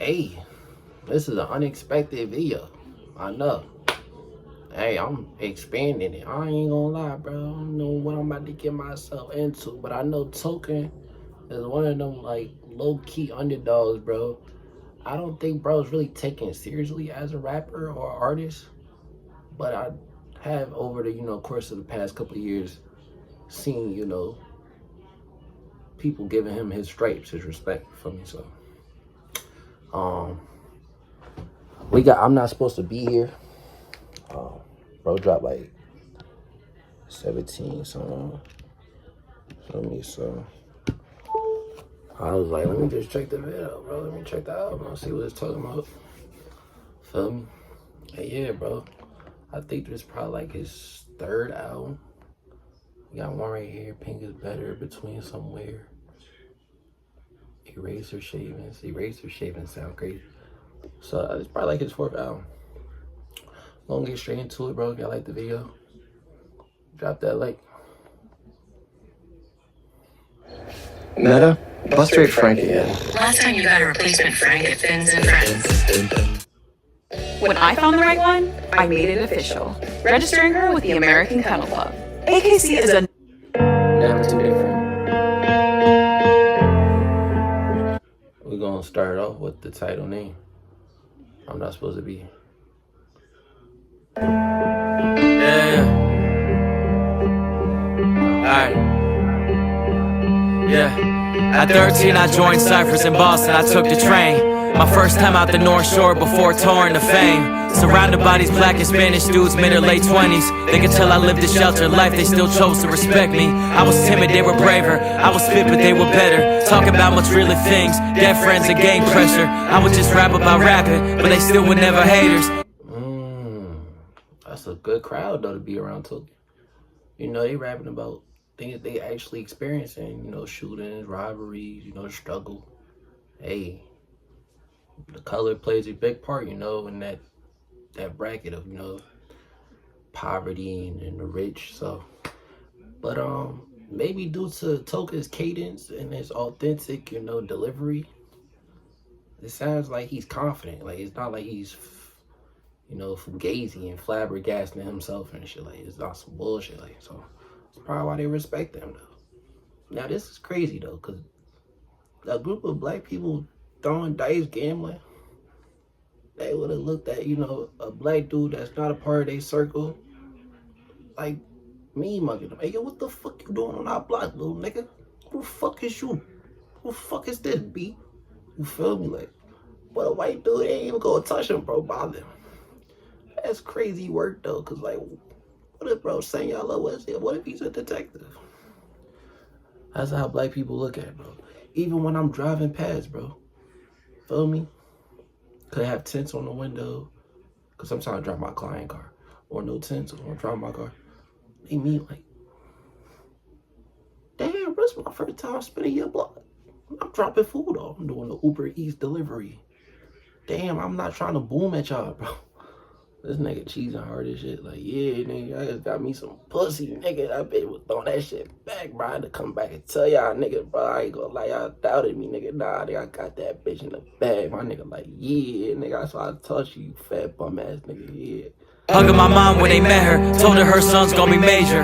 Hey, this is an unexpected video. I know. Hey, I'm expanding it. I ain't gonna lie, bro. I don't know what I'm about to get myself into, but I know Token is one of them like low-key underdogs, bro. I don't think bro's really taken seriously as a rapper or artist, but I have over the course of the past couple of years seen people giving him his stripes, his respect for me. So we got I'm Not Supposed to Be Here. Bro dropped like 17 songs. So I was like, let me just check the video, bro. Let me check the album. See what it's talking about. Feel me? And yeah, bro. I think this is probably like his third album. We got one right here. Pink is Better, Between Somewhere. Eraser Shavings. Eraser Shavings sound crazy. So it's probably like his fourth album. Gonna get straight into it, bro. If y'all like the video, drop that like. Meta? Bust straight Frank again. Last time you got a replacement Frank at Fins and Friends. When I found the right one, I made it official, registering her with the American Kennel Club. AKC is a... Never too different. We're gonna start off with the title name. I'm Not Supposed to Be. Yeah. Alright. Yeah. At 13, I joined Cyphers in Boston. I took the train. My first time out the North Shore before touring to fame. Surrounded by these black and Spanish dudes, mid or late 20s. They could tell I lived a sheltered life, they still chose to respect me. I was timid, they were braver. I was spit, but they were better. Talking about much realer things, dead friends and gang pressure. I would just rap about rapping, but they still were never haters. That's a good crowd though to be around Token. They rapping about things they actually experiencing, shootings, robberies, struggle. Hey, the color plays a big part, in that bracket of, poverty and the rich. So, but maybe due to Token's cadence and his authentic, delivery, it sounds like he's confident. Like it's not like he's fugazi and flabbergasting himself and shit. Like it's not some bullshit. Like so, it's probably why they respect him though. Now this is crazy though, cause a group of black people throwing dice, gambling, they would have looked at a black dude that's not a part of their circle, like me mugging them. Hey yo, what the fuck you doing on our block, little nigga? Who the fuck is you? Who the fuck is this, B? You feel me? Like, but a white dude ain't even gonna touch him, bro. Bother him. That's crazy work though, cause like, what if bro saying y'all love Wesley? What if he's a detective? That's how black people look at it, bro. Even when I'm driving past, bro. Feel me? Could have tents on the window, cause sometimes I drive my client car, or no tents, or drive my car. They mean like, damn, bro, it's my first time spinning your block. I'm dropping food off. I'm doing the Uber Eats delivery. Damn, I'm not trying to boom at y'all, bro. This nigga cheesing hard as shit. Like, yeah, nigga, I just got me some pussy, nigga. I bet was throwing that shit back, bro. I had to come back and tell y'all, nigga, bro. I ain't gonna lie, y'all doubted me, nigga. Nah, nigga, I got that bitch in the bag. My nigga like, yeah, nigga, that's why I touched you, fat bum ass nigga, yeah. Hugging my mom when they met her, told her son's gonna be major.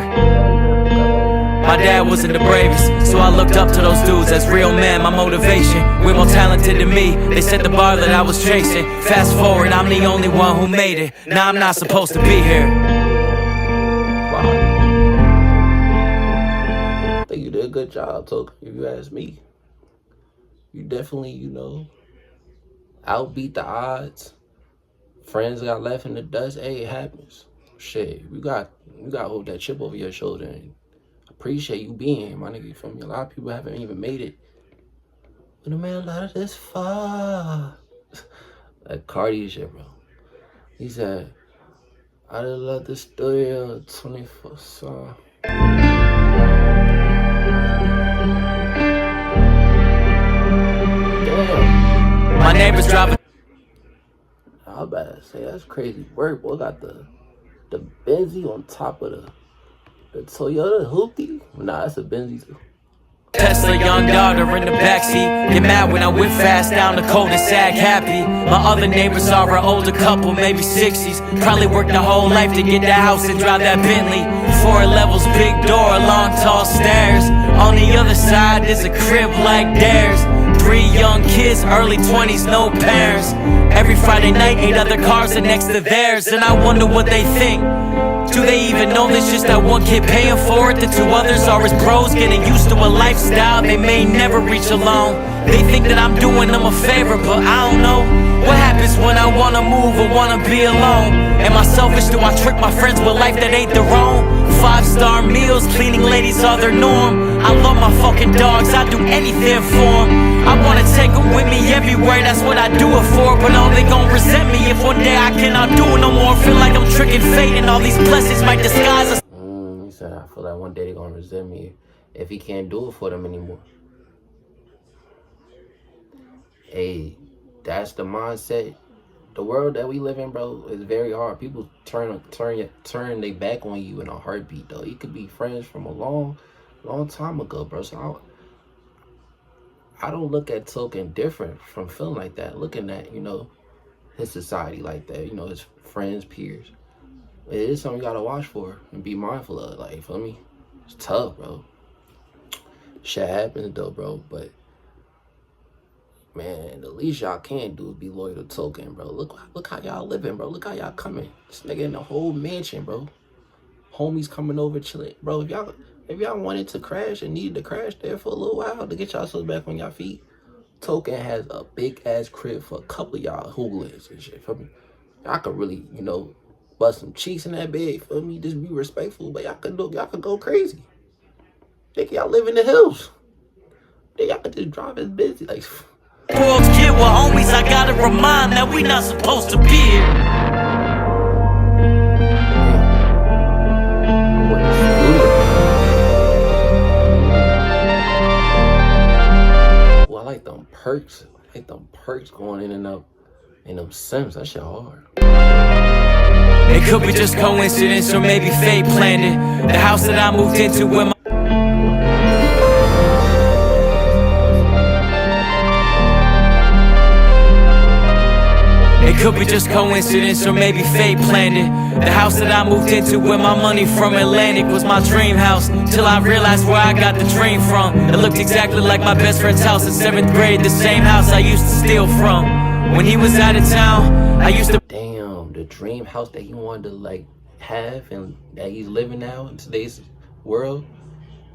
My dad wasn't the bravest, so I looked up to those dudes as real men, my motivation. We're more talented than me, they set the bar that I was chasing. Fast forward, I'm the only one who made it. Now I'm not supposed to be here. Wow. I think you did a good job, Token, if you ask me. You definitely, outbeat the odds. Friends got left in the dust. Hey, it happens. Shit, you got to hold that chip over your shoulder and appreciate you being here, my nigga. You feel me? A lot of people haven't even made it. When a man out of this far. That Cardi shit, bro. He said, I just left the studio 24 song. Damn. My neighbor's driving. I was about to say, that's crazy work, boy. Got the Benzie on top of the Toyota Hoopty. Nah, that's a Benzie too. Tesla, young daughter in the backseat. Get mad when I whip fast down the cul-de-sac, happy. My other neighbors are an older couple, maybe 60s. Probably worked their whole life to get that house and drive that Bentley. 4 levels, big door, long tall stairs. On the other side there's a crib like theirs. 3 young kids, early 20s, no parents. Every Friday night 8 other cars are next to theirs. And I wonder what they think. Do they even know there's just that one kid paying for it? The 2 others are his bros, getting used to a lifestyle they may never reach alone. They think that I'm doing them a favor, but I don't know. What happens when I wanna move or wanna be alone? Am I selfish? Do I trick my friends with life that ain't their own? 5-star meals, cleaning ladies are their norm. I love my fucking dogs, I do anything for them. I wanna take them with me everywhere, that's what I do it for. But oh, they gon' resent me if one day I cannot do it no more. Feel like I'm tricking fate and all these blessings might disguise us. He said, I feel like one day they gonna resent me if he can't do it for them anymore. Hey, that's the mindset. The world that we live in, bro, is very hard. People turn their back on you in a heartbeat, though. You could be friends from a long time ago, bro. So I don't look at Token different from feeling like that. Looking at, his society like that, his friends, peers. It is something you gotta watch for and be mindful of. Like, you feel me? It's tough, bro. Shit happens, though, bro. But man, the least y'all can do is be loyal to Token, bro. Look how y'all living, bro. Look how y'all coming. This nigga in the whole mansion, bro. Homies coming over chilling, bro. If y'all wanted to crash and needed to crash there for a little while to get yourselves back on your feet, Token has a big ass crib for a couple of y'all hooligans and shit. Feel me? Y'all could really, bust some cheeks in that bed. Feel me? Just be respectful, but y'all could go crazy. Think y'all live in the hills. Then y'all could just drive as busy like. World's kid with homies, I gotta remind that we not supposed to be here. Well, I like them perks. I like them perks going in and out in them Sims. That shit hard. It could be just coincidence or maybe fate planned it. The house that I moved into with my It could be just coincidence or maybe fate planned it. The house that I moved into with my money from Atlantic was my dream house. Till I realized where I got the dream from. It looked exactly like my best friend's house in 7th grade. The same house I used to steal from. When he was out of town, I used to... Damn, the dream house that he wanted to have and that he's living now in today's world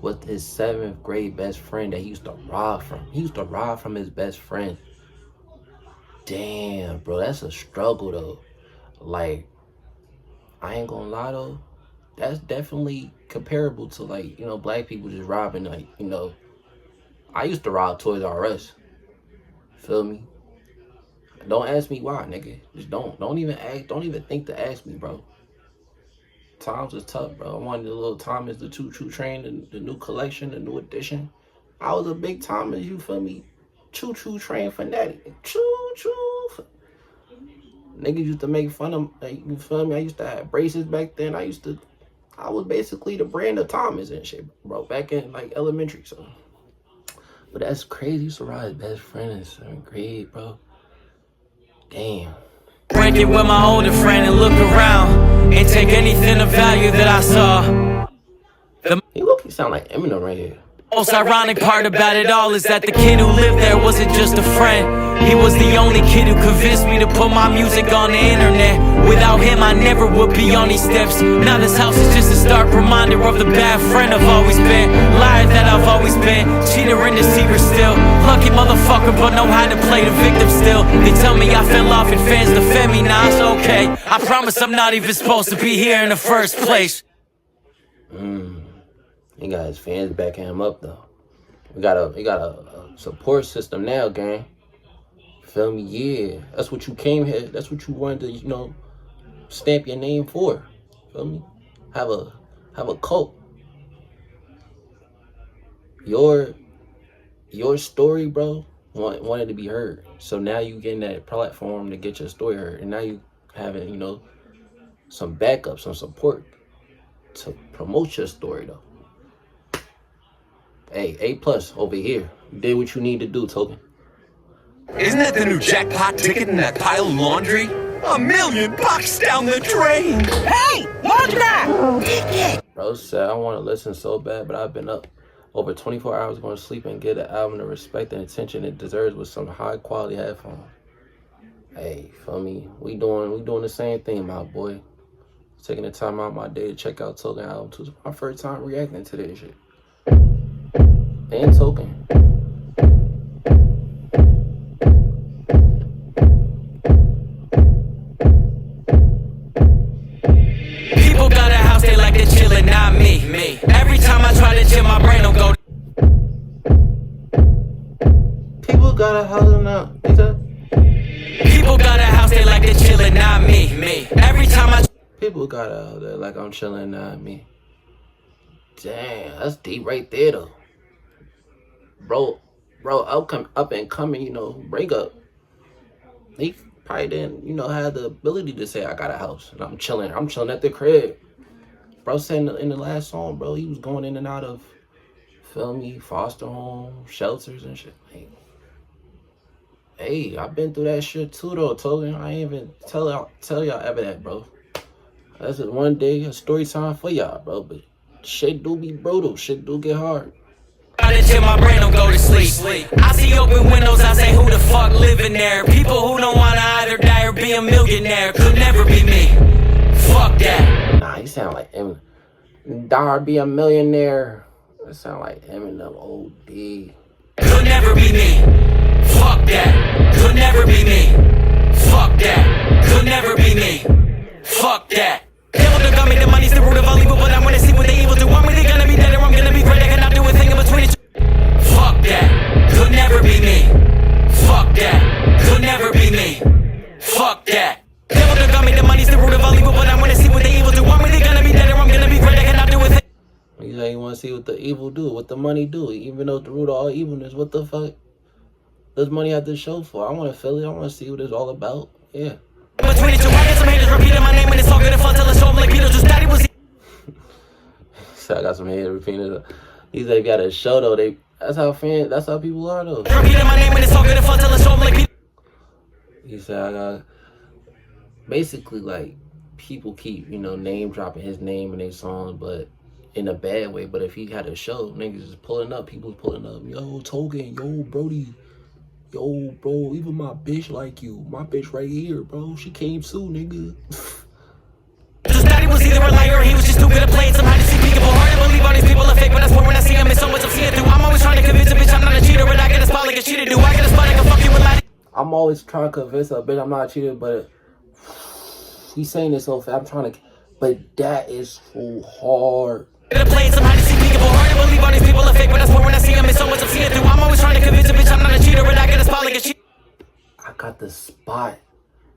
was his 7th grade best friend that he used to rob from. He used to rob from his best friend. Damn, bro, that's a struggle though. Like, I ain't gonna lie though, that's definitely comparable to black people just robbing. I used to rob Toys R Us. Feel me? Don't ask me why, nigga. Just don't even think to ask me, bro. Times was tough, bro. I wanted the little Thomas, the Choo Choo Train, the new collection, the new edition. I was a big Thomas, you feel me? Choo Choo Train fanatic. Choo Choo. Niggas used to make fun of, you feel me? I used to have braces back then. I was basically the brand of Thomas and shit, bro, back in elementary. So, but that's crazy. You used to ride his best friend in 7th grade, bro. Damn. break it with my older friend and look around and take anything of value that I saw. He sound like Eminem right here. Most ironic part about it all is that the kid who lived there wasn't just a friend. He was the only kid who convinced me to put my music on the internet. Without him, I never would be on these steps. Now this house is just a stark reminder of the bad friend I've always been. Liar that I've always been, cheater and deceiver still. Lucky motherfucker, but know how to play the victim still. They tell me I fell off and fans defend me, now it's okay. I promise I'm not even supposed to be here in the first place. He got his fans backing him up though. We got a support system now, gang. Feel me? Yeah, that's what you came here. That's what you wanted to, stamp your name for. Feel me? Have a cult. Your story, bro, wanted to be heard. So now you getting that platform to get your story heard, and now you having some backup, some support to promote your story though. Hey, A+ over here. You did what you need to do, Token. Isn't that the new jackpot ticket in that pile of laundry? $1,000,000 down the drain! Hey! Laundry! Bro said, I want to listen so bad, but I've been up over 24 hours going to sleep and get the album the respect and attention it deserves with some high quality headphones. Hey, feel me? We doing the same thing, my boy. Taking the time out of my day to check out Token album too. It's my first time reacting to this shit. And Token. People got a house, they like to chillin', not me. Every time I try to chill, my brain don't go. People got a house in that. People got a house, they like to chillin', not me. Every time I. People got out there like I'm chilling, not me. Damn, that's deep right there though. Bro, up and coming, you know, break up. He probably didn't, you know, have the ability to say I got a house and I'm chilling at the crib. Bro said in the last song, bro, he was going in and out of, feel me, foster home, shelters and shit. Like, hey, I've been through that shit too though, Token. I ain't even tell y'all ever that, bro. That's just one day, a story time for y'all, bro. But shit do be brutal. Shit do get hard. Until my brain don't go to sleep. I see open windows, I say who the fuck living there? People who don't wanna either die or be a millionaire. Could never be me. Fuck that. Nah, he sound like Eminem. Die or be a millionaire. That sound like Eminem OD. Could never be me. Fuck that. Could never be me. Fuck that. Could never be me. Fuck that. Devil done got me, the money's the root of all evil, but I wanna see what they evil do. I'm really gonna be dead or I'm gonna be great. I cannot do a thing in between the two. Fuck that. Could never be me. Fuck that. Could never be me. Fuck that. Devil done got me, the money's the root of all evil, but I wanna see what they evil do. I'm really gonna be dead or I'm gonna be great. I cannot do a thing. You say you wanna see what the evil do, what the money do, even though the root of all evilness, what the fuck does money have to show for? I wanna feel it, I wanna see what it's all about. Yeah. Between the two, I get some haters repeating my name and it's all good and fun till I show them like Peter just daddy was. So I got some haters repeating it. He said, got a show though. That's how people are though. Repeating my name and it's all good and fun till I show them like Peter. He said, I got basically like people keep, you know, name dropping his name in their songs, but in a bad way. But if he had a show, niggas is pulling up, people's pulling up. Yo, Token, yo, Brody. Yo, bro, even my bitch like you. My bitch right here, bro. She came too, nigga. Just daddy was either a liar or he was just too good at playing some hide and seek people. Hard to believe all these people are fake, but that's when I see them, it's so much I'm seeing through. I'm always trying to convince a bitch I'm not a cheater, but I get a spot like a cheater do. I get a spot like a fuck you with lie. I'm always trying to convince a bitch I'm not a cheater, but he's saying this so fast. I'm trying to, but that is so hard. Playing some hide and seek people. Hard to believe all these people are fake, but that's when I see them, it's so much I'm seeing through. I'm always trying to convince a bitch I'm not a cheater, but I get a spot like a cheater. I got the spot.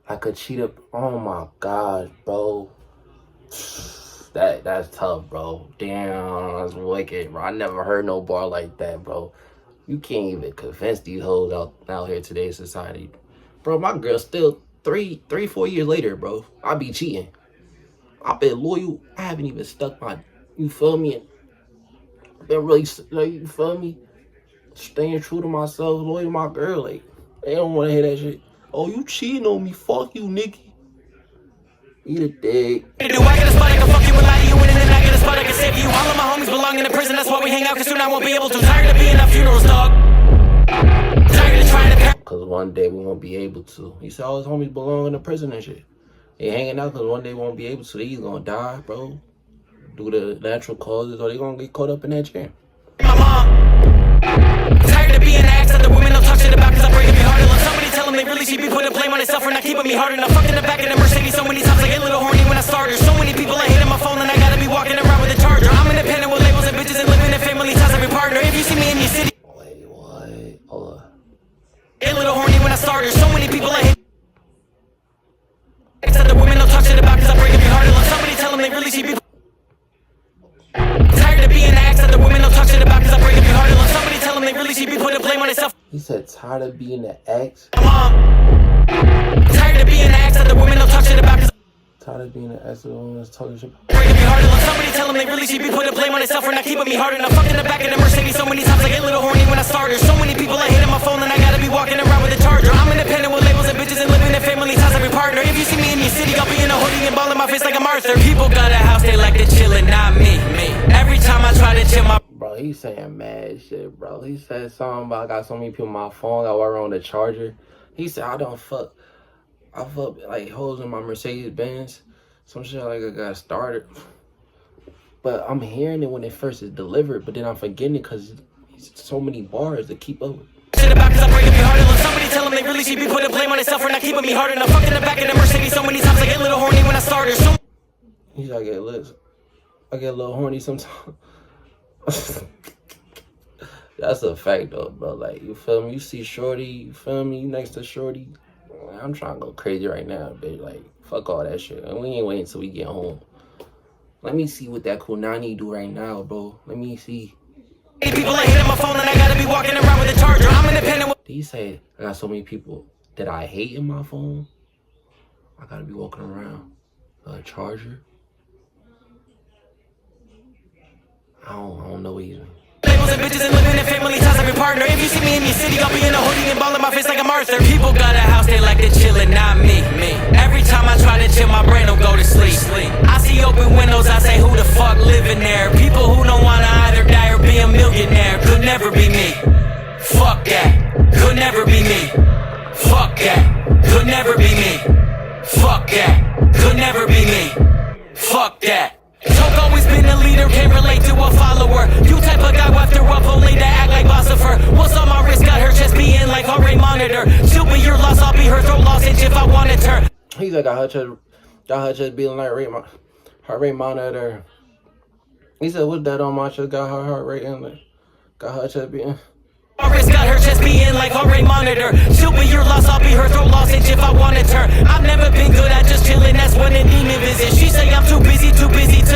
I could cheat up. Oh my gosh, bro. That's tough, bro. Damn, that's wicked, bro. I never heard no bar like that, bro. You can't even convince these hoes out here today's society. Bro, my girl still 4 years later, bro. I be cheating. I've been loyal. I haven't even stuck my, you feel me? I've been really, like, you feel me? Staying true to myself, loyal to my girl, like. They don't want to hear that shit. Oh, you cheating on me. Fuck you, Nikki. Eat a dick. I get a spot I can fuck you and lie to you, and then I get a spot I can save you. All of my homies belong in the prison, that's why we hang out, cause soon I won't be able to. Tired of being at funerals, dog. Tired of trying to. Cause one day we won't be able to. He said all his homies belong in the prison and shit. They hanging out cause one day we won't be able to. They either gonna die, bro, due to natural causes, or they gonna get caught up in that jam. My mom. Tired of being asked that the women don't talk shit about cause I'm breaking me hard. Let somebody tell them they really should be putting blame on themselves for not keeping me hard enough. Fucked in the back of the Mercedes so many times I get a little horny when I start her. So many people I hit on my phone and I gotta be walking around with a charger. I'm independent with labels and bitches and living in family ties every partner. If you see me in your city. Wait, what? Hold on. Get a little horny when I start her. So many people I hit. Said the women don't talk shit about cause I'm breaking me hard. Let somebody tell them they really should be. Tired of being asked that the women don't talk shit about cause I'm breaking me hard. Let somebody tell them they really should be putting blame on themselves. He said tired of being the ex. Tired of being asked that the women don't talk shit about cause Tired of being an asshole that's talking shit. Breaking me hard enough. Somebody tell them they really should be putting blame on themselves for not keeping me hard enough. Fucked in the back of the Mercedes so many times I get a little horny when I started. So many people I hit on my phone and I gotta be walking around with a charger. I'm independent with labels and bitches and living in family ties every partner. If you see me in your city, I'll be in a hoodie and ball in my face like I'm Arthur. People got a house, they like to chill and not me. Every time I try to chill my Bro, he's saying mad shit, bro. He said something about I got so many people on my phone, I walk around with a charger. He said I fuck like holes in my Mercedes Benz. Some shit like I got started. But I'm hearing it when it first is delivered, but then I'm forgetting it because it's so many bars to keep up with. shit about cause I'm breaking me hard enough. Somebody tell them they really should be putting blame on themselves for not keeping me hard enough. Fucked in the back of the Mercedes so many times I get a little horny when I started. So He's like, I get a little horny sometimes. That's a fact though, bro. Like, you feel me? You see Shorty, you feel me? You next to Shorty. I'm trying to go crazy right now, bitch. Like, fuck all that shit. And we ain't waiting until we get home. Let me see what that Kunani do right now, bro. Let me see. people I hit on my phone and I gotta be walking around with a charger. I'm independent with Did he say I got so many people that I hate in my phone? I gotta be walking around with a charger? I don't know what he's doing. labels and bitches and living in family ties every partner. If you see me in your city, I'll be in a hoodie and ball in my face like I'm Arthur. People got a house, they like to chill and not me. Every time I try to chill, my brain don't go to sleep. I see open windows, I say who the fuck living there? People who don't wanna either die or be a millionaire. Could never be me. Fuck that. Could never be me. Fuck that. Could never be me. Fuck that. Could never be me. Fuck that. Toke always been a leader, can't relate to a follower. You type of guy after up only to act like Bossifer. What's on my wrist got her chest being like heart rate monitor. She'll be your loss, I'll be her throat lozenge if I wanted her. He's like, got her chest being like heart rate monitor. He said, what's that on my chest? Got her heart rate in there. Got her chest being. My wrist got her chest being like heart rate monitor. She'll be your loss, I'll be her throat lozenge if I wanted her. I've never been good at just chilling, that's when a demon visits. She say I'm too busy to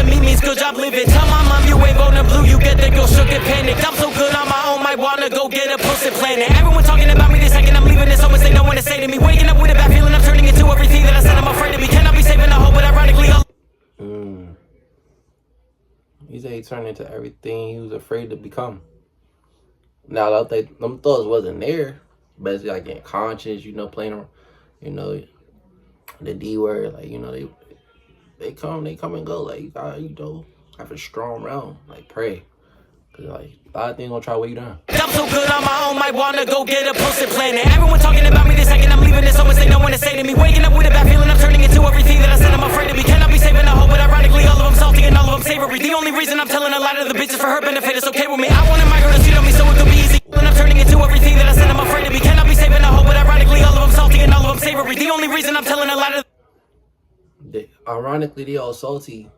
me means good job living. Tell my mom you ain't voting blue, you get the girl shook and panicked. I'm so good on my own, might wanna go get a posted planet. Everyone talking about me the second I'm leaving this, almost they know when to say to me. Waking up with a bad feeling, I'm turning into everything that I said I'm afraid to be. Cannot be saving a hope, but ironically I'll He said he turned into everything he was afraid to become. Now, them thoughts wasn't there, but it's like in conscience, you know, playing around, you know, the D word, like, you know, they come and go, like, you gotta, you know, have a strong round, like, pray, cause like, a lot of things gonna try to weigh you down. I'm so good on my own, might wanna go get a posted planet. Everyone talking about me the second I'm leaving this, almost they know when to say to me. Waking up with a bad feeling, I'm turning into everything that I said I'm afraid to be. Cannot be saving a hope, but ironically all of them salty and all of them savory. The only reason I'm telling a lot of the bitches for her benefit is okay with me. I wanted my girl to cheat on me so it could be easy. And I'm turning into everything that I said I'm afraid to be. Cannot be saving a hope, but ironically all of them salty and all of them savory. The only reason I'm telling a lot of Ironically, they all salty.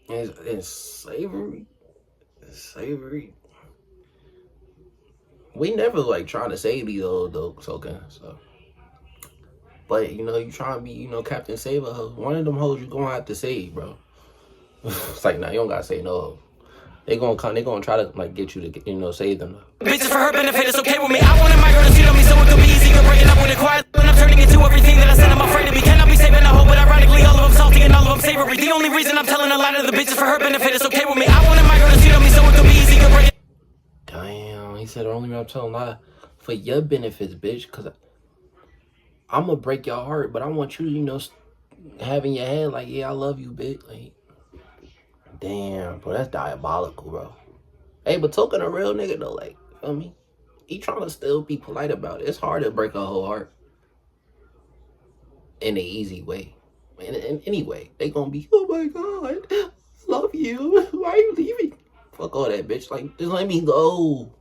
And savory. Savory. We never like trying to save these old though, Token. So, but you know, you trying to be, you know, Captain Save a hoe. One of them hoes you gonna have to save, bro. It's like, nah, you don't gotta say no hoe. They gonna try to like get you to, you know, save them. bitches for her benefit, it's okay with me. I wanted my girl to cheat on me so it could be easy. Go breaking up with it quiet. And I'm turning into everything that I said I'm afraid to be. Cannot be saving a hope, but ironically all of them salty and all of them savory. The only reason I'm telling a lot of the bitches for her benefit, it's okay with me. I wanted my girl to cheat on me so it could be easy. Go breaking. Damn, he said the only reason I'm telling a lie for your benefits, bitch, cause I'm gonna break your heart, but I want you to, you know, have in your head like, yeah, I love you, bitch. Like, damn, bro, that's diabolical, bro. Hey, but Token a real nigga though, like, feel me? He trying to still be polite about it. It's hard to break a whole heart in an easy way. And anyway, they gonna be, oh my God, I love you. Why are you leaving? Fuck all that, bitch. Like, just let me go.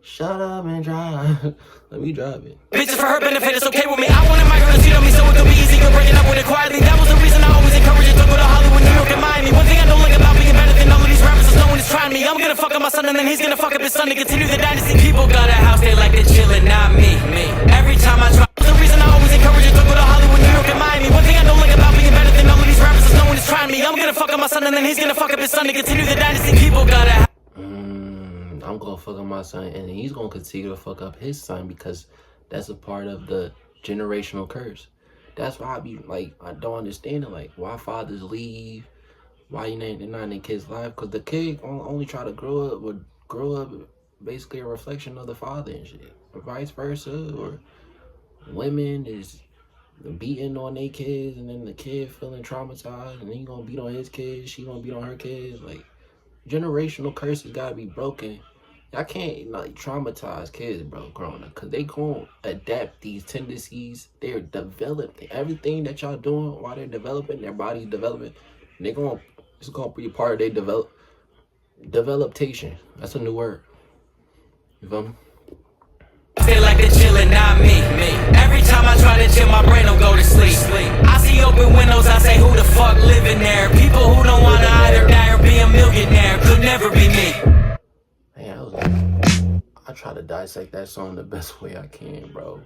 Shut up and drive. Let me drive it. Bitches for her benefit, it's okay with me. I wanted my girl to cheat on me so it could be easy. Go breaking up with it quietly. That was the reason I always encouraged her to go to Hollywood, New York, and Miami. One thing I don't like about being better than all of these rappers is no one is trying me. I'm gonna fuck up my son and then he's gonna fuck up his son to continue the dynasty. People got a house, they like to chill and not me. Every time I try, the reason I always encourage her to go to Hollywood, New York, and Miami. One thing I don't like about being better than all of these rappers is no one is trying me. I'm gonna fuck up my son and then he's gonna fuck up his son to continue the dynasty. People got a house. I'm gonna fuck up my son and he's gonna continue to fuck up his son because that's a part of the generational curse. That's why I be like, I don't understand it. Like, why fathers leave? Why they're not in their kids' life? Because the kid only try to grow up basically a reflection of the father and shit. Or vice versa. Or women is beating on their kids, and then the kid feeling traumatized, and then he gonna beat on his kids, she gonna beat on her kids. Like, generational curses gotta be broken. I can't like traumatize kids, bro, growing up, because they gonna adapt these tendencies. They're developing everything that y'all doing while they're developing, their body's developing. It's gonna be part of their developtation. That's a new word. You feel me? Feel like they're chillin', not me. Every time I try to chill, my brain don't go to sleep. I see open windows, I say, who the fuck living there? People who don't wanna either die or be a millionaire. Could never be me. Man, I try to dissect that song the best way I can, bro.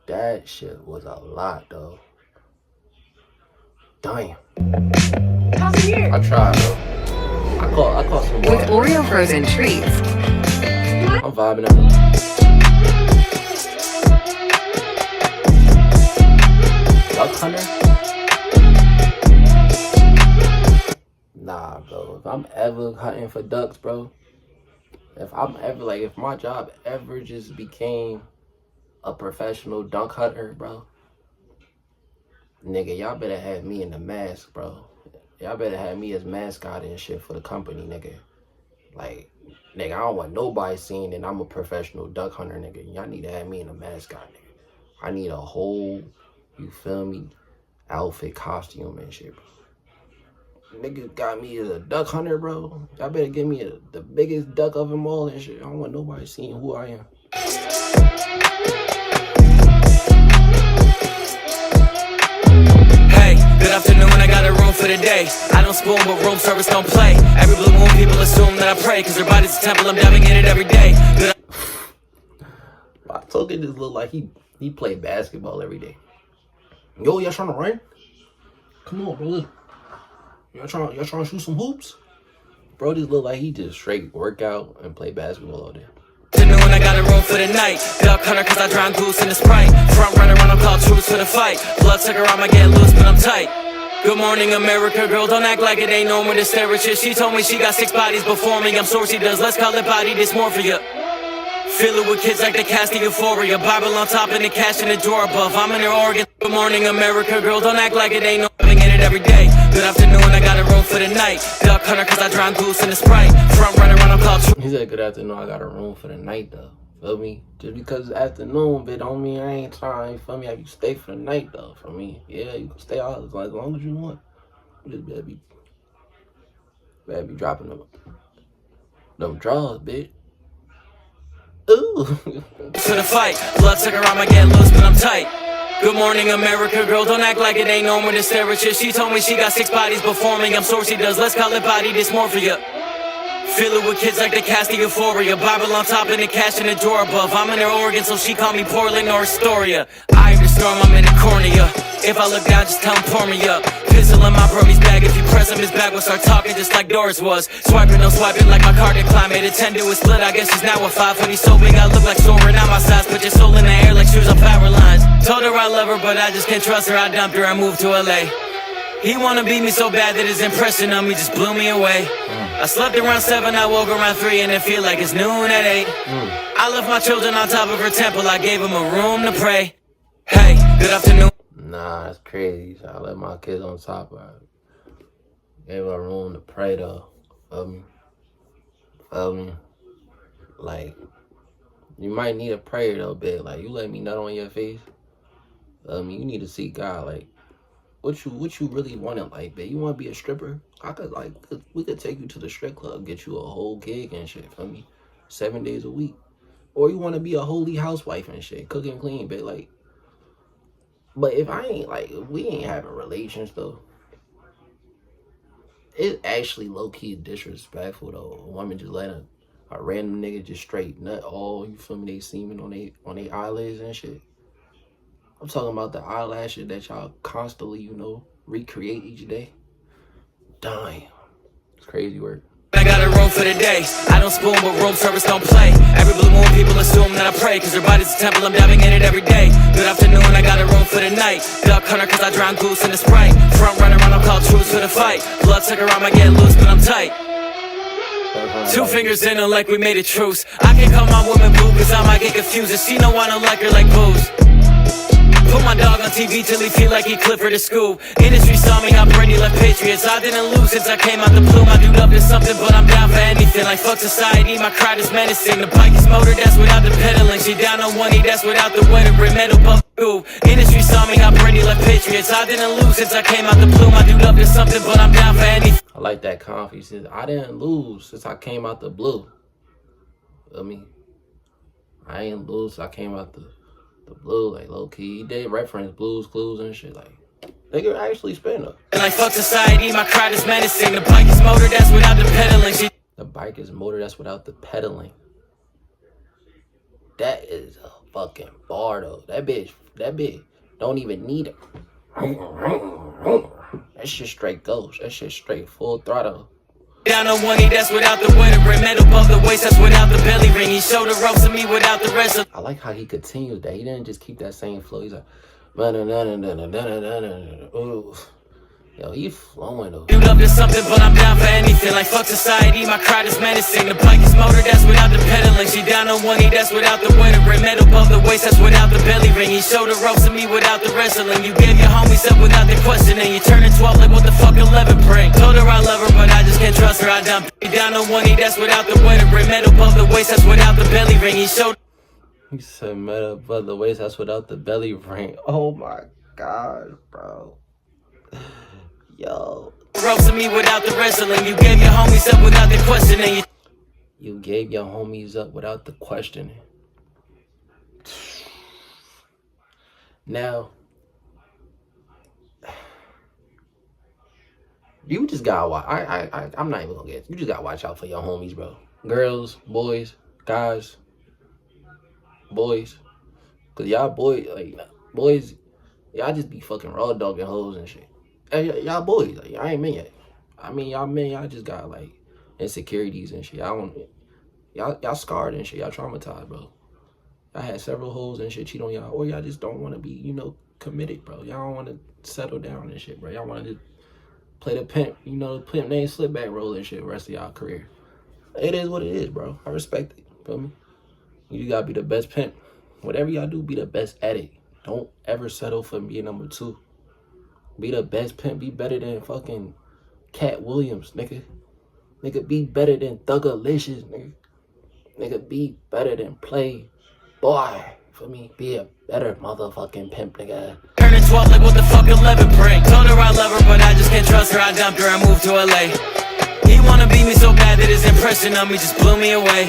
That shit was a lot, though. Damn. I tried, though. I caught some With Oreo frozen treats. I'm vibing out. Duck hunter? Nah, bro. If I'm ever hunting for ducks, bro. If my job ever just became a professional duck hunter, bro. Nigga, y'all better have me in the mask, bro. Y'all better have me as mascot and shit for the company, nigga. Like, nigga, I don't want nobody seeing that I'm a professional duck hunter, nigga. Y'all need to have me in a mascot, nigga. I need a whole, you feel me, outfit, costume and shit, bro. Niggas got me as a duck hunter, bro. Y'all better give me the biggest duck of them all and shit. I don't want nobody seeing who I am. Good afternoon, I got a room for the day. I don't spoon, but room service don't play. Every blue moon, people assume that I pray, cause their body's a temple, I'm diving in it every day. I Token just look like he play basketball every day. Yo, y'all trying to run? Come on, bro. Y'all trying to shoot some hoops? Bro just look like he just straight workout and play basketball all day. Afternoon, I got a room for the night. Duck hunter cause I drown goose in the Sprite. Front runner when I'm called troops for the fight. Bloodsucker, I'ma get loose but I'm tight. Good morning America, girl, don't act like it ain't no more to stare at you. She told me she got 6 bodies before me. I'm sure she does, let's call it body dysmorphia. Fill it with kids like the cast of Euphoria. Bible on top and the cash in the drawer above. I'm in her organ. Good morning America, girl, don't act like it ain't no living in it every day. Good afternoon, I got a room for the night. Duck hunter cause I drown goose in the Sprite. Front runner when I'm called troops. He said, good afternoon, I got a room for the night, though. Feel me? Just because it's afternoon, but don't mean I ain't trying, feel me? Have you stay for the night, though, for me. Yeah, you can stay out as long as you want. You just better be dropping them draws, bitch. Ooh. For the fight, bloodsucker, I'ma get loose, but I'm tight. Good morning, America, girl, don't act like it ain't no more to stare at you. She told me she got 6 bodies before me. I'm sure she does, let's call it body dysmorphia. Fill it with kids like the cast of Euphoria. Bible on top and the cash in the drawer above. I'm in her organ, so she call me Portland or Astoria. I am the storm, I'm in the cornea. If I look down, just tell him pour me up. Pistol in my bromie's bag. If you press him, his back will start talking just like Doris was. Swiping, no swiping like my card declined. Made a 10 to a split, I guess she's now a 5. When he's so big, I look like soaring out my size. Put your soul in the air like shoes on power lines. Told her I love her, but I just can't trust her. I dumped her, I moved to LA. He wanna beat me so bad that his impression of me just blew me away. I slept around 7, I woke around 3, and it feel like it's noon at 8. I left my children on top of her temple, I gave them a room to pray. Hey, good afternoon. Nah, that's crazy. So I left my kids on top of it. Gave her a room to pray, though. Feel me? Like, you might need a prayer, though, bit. Like, you let me nut on your face. You need to seek God, like, what you really want in life, babe? You want to be a stripper? We could take you to the strip club, get you a whole gig and shit, feel me? 7 days a week. Or you want to be a holy housewife and shit, cook and clean, babe, like. But if we ain't having relations, though, it's actually low-key disrespectful, though. A woman just let a random nigga just straight nut all, you feel me, they semen on they eyelids and shit. I'm talking about the eyelashes that y'all constantly, recreate each day. Damn. It's crazy work. I got a room for the day. I don't spoon, but room service don't play. Every blue moon, people assume that I pray, cause their body's a temple, I'm diving in it every day. Good afternoon, I got a room for the night. Duck hunter, cause I drown goose in the Sprite. Front runner, run, I'm called truce for the fight. Blood sucker, I might get loose, but I'm tight. 2 fingers in her like we made a truce. I can call my woman boo, cause I might get confused. If she know I don't like her like booze. Put my dog on TV till he feel like he Clifford to school. Industry saw me, how Brady left Patriots. I didn't lose since I came out the blue. My dude up to something, but I'm down for anything. Like fuck society, my crowd is menacing. The bike is motor, that's without the pedaling. She down on 1 knee, that's without the weather. Metal buff groove. Industry saw me, how Brady left Patriots. I didn't lose since I came out the blue. My dude up to something, but I'm down for anything. I like that confidence. He says, I didn't lose since I came out the blue. Feel me? I ain't lose since I came out the blue, like low key. He did reference Blues Clues and shit. Like, they could actually spin up. Like fuck society, my crowd is menacing. The bike is motor, that's without the pedaling. The bike is motor, that's without the pedaling. That is a fucking bar though. That bitch don't even need it. That shit straight goes. That shit straight full throttle. Down on 1 knee, that's without the weather. Metal above the waist, that's without the belly ring. He showed the ropes to me without the rest of. I like how he continued that. He didn't just keep that same flow. He's like, ooh. Yo, he flowing though. You love to something, but I'm down for anything. Like fuck society, my crowd is menacing. The bike is motor, that's without the pedaling. She down on 1 knee, that's without the weather. Metal above the waist, that's without the belly ring. He showed the ropes to me without the wrestling. You gave your homies up without the questioning. You turning 12 like what the fuck 11 bring. Told her I love her, but I just can't trust her. I dumped her. Down on 1 knee, that's without the weather. Metal above the waist, that's without the belly ring. He showed. He said metal above the waist, that's without the belly ring. Oh my god, bro. Yo. Ropes to me without the wrestling. You gave your homies up without the questioning. You gave your homies up without the questioning. Now, you just gotta watch. I'm not even gonna get. You just gotta watch out for your homies, bro. Girls, boys, guys, boys. Cause y'all boys, y'all just be fucking raw dogging hoes and shit. Hey, y'all boys, like, y'all ain't men yet. I mean, y'all men, y'all just got like insecurities and shit. Y'all scarred and shit. Y'all traumatized, bro. Y'all had several hoes and shit cheat on y'all, or y'all just don't want to be, committed, bro. Y'all don't want to settle down and shit, bro. Y'all want to play the pimp, the pimp name slip back role and shit the rest of y'all career. It is what it is, bro. I respect it. Feel me? You gotta be the best pimp. Whatever y'all do, be the best at it. Don't ever settle for being number 2. Be the best pimp. Be better than fucking Cat Williams, nigga. Nigga, be better than Thuggalicious, nigga. Nigga, be better than Playboy. For me, be a better motherfucking pimp, nigga. Turning 12 like what the fuck 11 bring. Told her I love her, but I just can't trust her. I dumped her and moved to LA. He wanna beat me so bad that his impression of me just blew me away.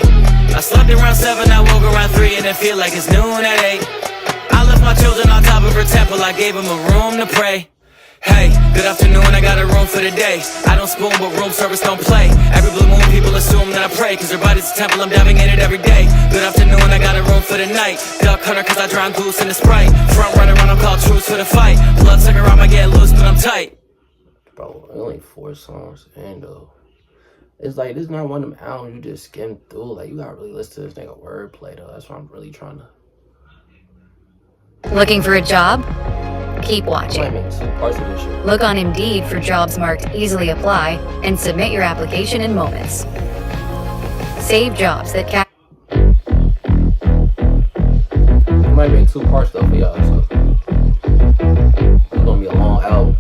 I slept around 7, I woke around 3, and it feel like it's noon at 8. I left my children on top of her temple, I gave them a room to pray. Hey, good afternoon, I got a room for the day. I don't spoon, but room service don't play. Every blue moon, people assume that I pray, cause their body's a temple, I'm diving in it every day. Good afternoon, I got a room for the night. Duck hunter, cause I drown goose in the Sprite. Front runner, run, I'm called truce for the fight. Blood sucker, I might get loose, but I'm tight. Bro, only 4 songs, and it's like, this is not one of them albums you just skim through. Like, you gotta really listen to this nigga wordplay, though. That's what I'm really trying to. Looking for a job? Keep watching. Parts of this shit. Look on Indeed for jobs marked Easily Apply and submit your application in moments. Save jobs that can. It might be 2 parts though for y'all, so it's gonna be a long album.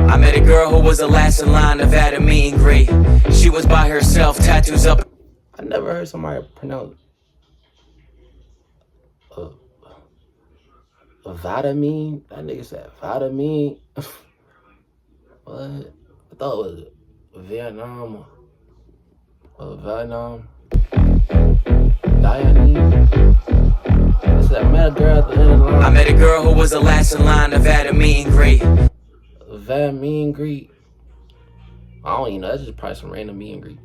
I met a girl who was the last in line of at a meet and greet. She was by herself, tattoos up. I never heard somebody pronounce Vitamine. That nigga said Vitamine. What? I thought it was Vietnam or Vietnam. Diane. I met a girl at the end of the line. I met a girl who was the last in line of at a meet and greet. Meet and greet. I don't even know. That's just probably some random meet and greet.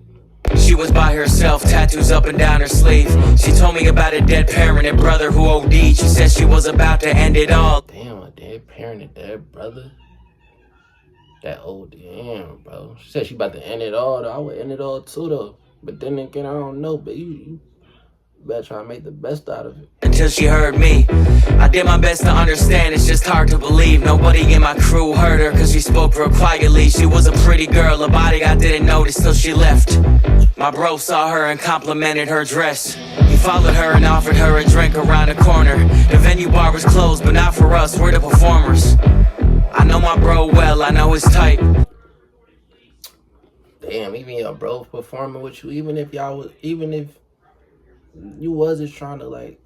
She was by herself, tattoos up and down her sleeve. She told me about a dead parent and brother who OD'd. She said she was about to end it all. Damn, a dead parent and dead brother. That old damn, bro. She said she about to end it all, though. I would end it all too, though. But then again, I don't know. But you better try to make the best out of it. Until she heard me, I did my best to understand. It's just hard to believe nobody in my crew heard her, cause she spoke real quietly. She was a pretty girl, a body I didn't notice till she left. My bro saw her and complimented her dress. He followed her and offered her a drink around the corner. The venue bar was closed, but not for us, we're the performers. I know my bro well, I know his type. Damn, even your bro performing with you, even if you wasn't trying to, like,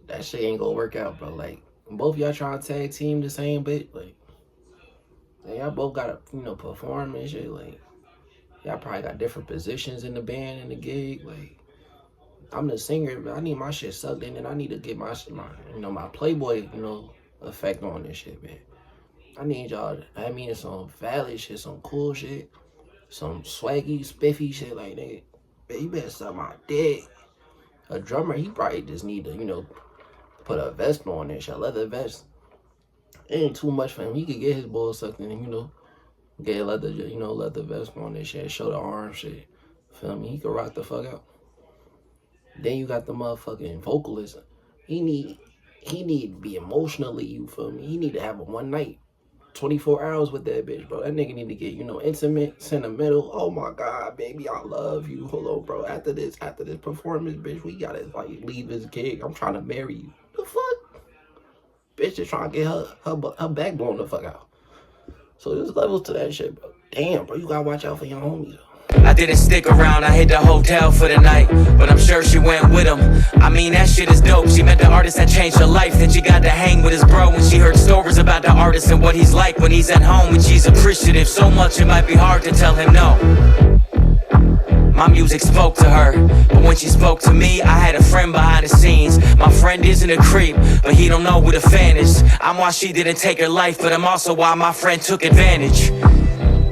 that shit ain't gonna work out, bro. Like, both y'all trying to tag team the same bitch, like, and y'all both gotta, perform and shit, like, y'all probably got different positions in the band and the gig, like, I'm the singer, but I need my shit sucked in, and I need to get my Playboy, effect on this shit, man. I need y'all to, some valid shit, some cool shit, some swaggy, spiffy shit like that. Man, you better suck my dick. A drummer, he probably just need to, put a vest on and shit, a leather vest. Ain't too much for him. He could get his balls sucked in and, get a leather vest on and shit, show the arm shit. Feel me? He could rock the fuck out. Then you got the motherfucking vocalist. He need to be emotionally, you feel me? He need to have a one night, 24 hours with that bitch, bro. That nigga need to get, intimate, sentimental. Oh my God, baby, I love you. Hold on, bro. After this performance, bitch, we gotta leave this gig. I'm trying to marry you. The fuck? Bitch just trying to get her back blown the fuck out. So there's levels to that shit, bro. Damn, bro, you gotta watch out for your homies, though. I didn't stick around, I hit the hotel for the night, but I'm sure she went with him. That shit is dope. She met the artist that changed her life, then she got to hang with his bro. When she heard stories about the artist and what he's like when he's at home, and she's appreciative so much it might be hard to tell him no. My music spoke to her, but when she spoke to me, I had a friend behind the scenes. My friend isn't a creep, but he don't know who the fan is. I'm why she didn't take her life, but I'm also why my friend took advantage.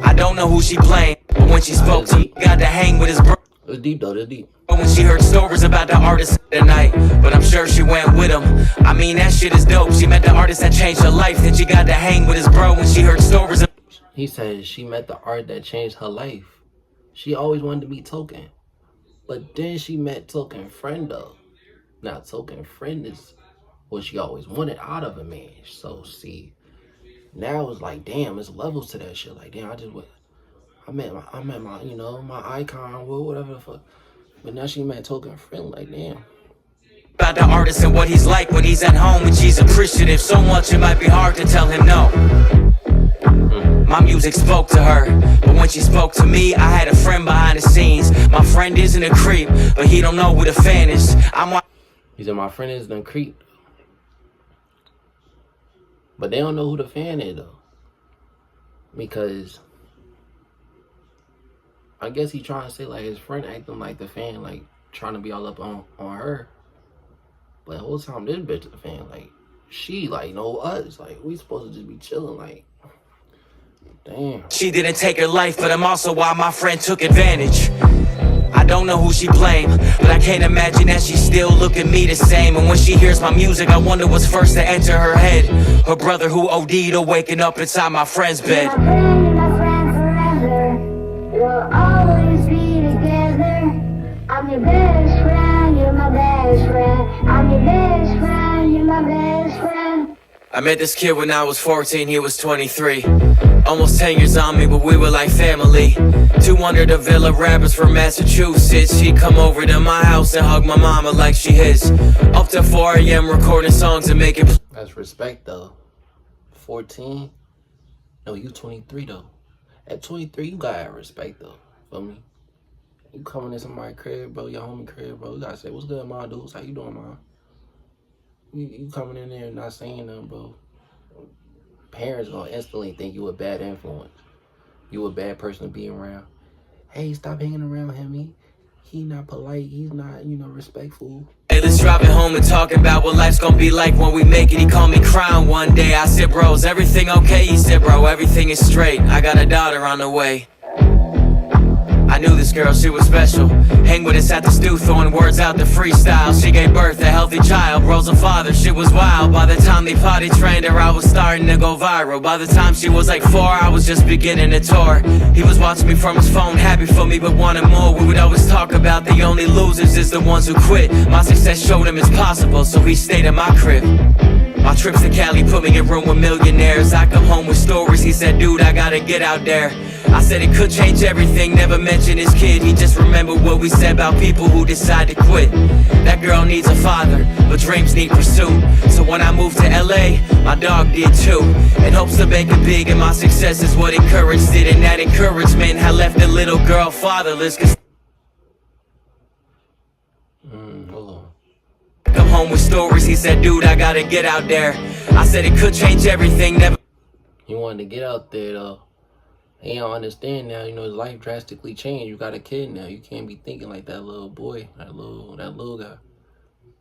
I don't know who she blamed, but when she spoke to me, got to hang with his bro. It's deep though, it's deep. When she heard stories about the artist tonight, but I'm sure she went with him. That shit is dope. She met the artist that changed her life, then she got to hang with his bro. When she heard stories. He said she met the art that changed her life. She always wanted to meet Token, but then she met Token friend though. Now Token friend is what she always wanted out of a man. So see, now it's like, damn, it's levels to that shit. Like, damn, I met my my icon, whatever the fuck. But now she met Token friend, like, damn. About the artist and what he's like when he's at home, and she's appreciative so much it might be hard to tell him no. My music spoke to her, but when she spoke to me, I had a friend behind the scenes. My friend isn't a creep, but he don't know who the fan is. He said my friend isn't a creep, but they don't know who the fan is though, because I guess he trying to say like his friend acting like the fan, like trying to be all up on her. But the whole time this bitch is the fan, like she like know us, like we supposed to just be chilling, like damn. She didn't take her life, but I'm also why my friend took advantage. I don't know who she blamed, but I can't imagine that she still look at me the same. And when she hears my music, I wonder what's first to enter her head. Her brother who OD'd or waking up inside my friend's bed. My friend forever. We'll always be together. I'm your best friend, you're my best friend. I'm your best friend, you're my best friend. I met this kid when I was 14, he was 23. Almost 10 years on me, but we were like family. 200 of Villa rappers from Massachusetts. She'd come over to my house and hug my mama like she his. Up to 4 a.m. recording songs and making. That's respect though. 14? No, you 23 though. At 23, you gotta respect though. Feel me? You coming in somebody's crib, bro, your homie crib, bro. You gotta say, what's good, ma, dudes? How you doing, ma? You coming in there and not saying nothing, bro. Parents gonna instantly think you a bad influence. You a bad person to be around. Hey, stop hanging around him. He not polite. He's not, respectful. Hey, let's drive it home and talk about what life's gonna be like when we make it. He called me crying one day. I said, bro, is everything okay? He said, bro, everything is straight. I got a daughter on the way. I I knew this girl, she was special. Hang with us at the stew, throwing words out the freestyle. She gave birth, a healthy child, rose a father, shit was wild. By the time they potty trained her, I was starting to go viral. By the time she was like 4, I was just beginning to tour. He was watching me from his phone, happy for me but wanted more. We would always talk about the only losers is the ones who quit. My success showed him it's possible, so he stayed in my crib. My trips to Cali put me in room with millionaires. I come home with stories, he said, dude, I gotta get out there. I said it could change everything, never mentioned his kid. He just remembered what we said about people who decide to quit. That girl needs a father, but dreams need pursuit. So when I moved to LA, my dog did too. In hopes to make it big, and my success is what encouraged it. And that encouragement had left the little girl fatherless. Hold on. Come home with stories, he said, dude, I gotta get out there. I said it could change everything, never. He wanted to get out there though. He don't understand now, you know, his life drastically changed. You got a kid now. You can't be thinking like that little boy, that little guy.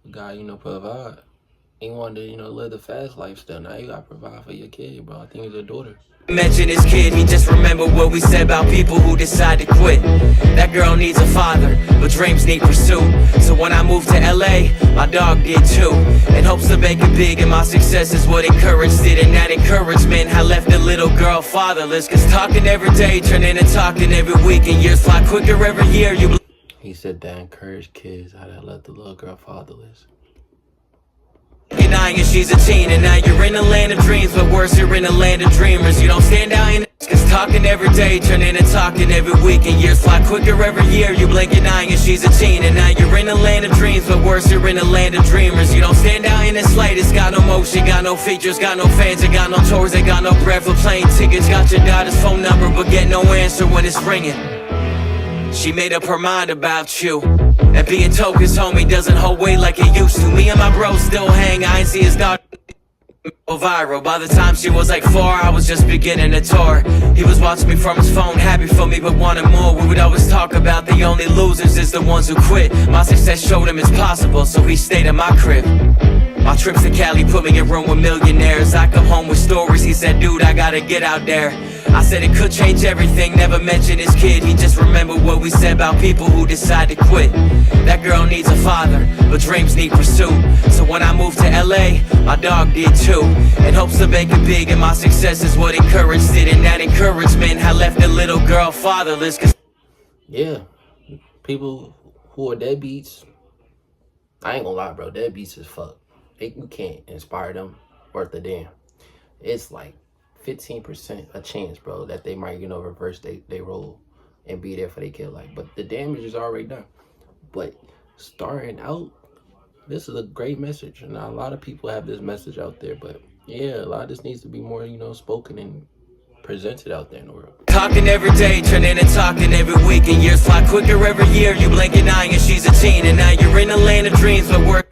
You gotta, you know, provide. He wanted to, you know, live the fast lifestyle. Now you gotta provide for your kid, bro. I think it's a daughter. Mention his kid, he just remembered what we said about people who decide to quit. That girl needs a father, but dreams need pursuit. So when I moved to LA, my dog did too. In hopes to make it big, and my success is what encouraged it. And that encouragement had left the little girl fatherless. Cause talking every day turned into talking every week. And years fly quicker every year. He said that encouraged kids how to let the little girl fatherless. You're 9 and she's a teen, and now you're in the land of dreams. But worse, you're in the land of dreamers. You don't stand out in it, cause talking every day turn into talking every week. And years fly quicker every year. You blink an eye and she's a teen, and now you're in the land of dreams. But worse, you're in the land of dreamers. You don't stand out in the slightest. Got no motion, got no features, got no fans, and got no tours, they got no bread for plane tickets. Got your daughter's phone number, but get no answer when it's ringing. She made up her mind about you. And being tokens, homie, doesn't hold weight like it used to. Me and my bros still hang, I ain't see his daughter go viral. By the time she was like 4, I was just beginning to tour. He was watching me from his phone, happy for me but wanted more. We would always talk about the only losers is the ones who quit. My success showed him it's possible, so he stayed in my crib. My trips to Cali put me in room with millionaires. I come home with stories, he said, dude, I gotta get out there. I said it could change everything, never mentioned his kid. He just remembered what we said about people who decide to quit. That girl needs a father, but dreams need pursuit. So when I moved to LA, my dog did too. In hopes to make it big, and my success is what encouraged it. And that encouragement had left the little girl fatherless. Yeah, people who are deadbeats, I ain't gonna lie, bro, deadbeats as fuck. You can't inspire them worth a damn. It's like 15% a chance, bro, that they might, you know, reverse they role and be there for their kid life. But the damage is already done. But starting out, this is a great message. And a lot of people have this message out there. But yeah, a lot of this needs to be more, you know, spoken and presented out there in the world. Talking every day, turn into talking every week. And years fly quicker every year. You blink an eye and she's a teen, and now you're in the land of dreams. But we're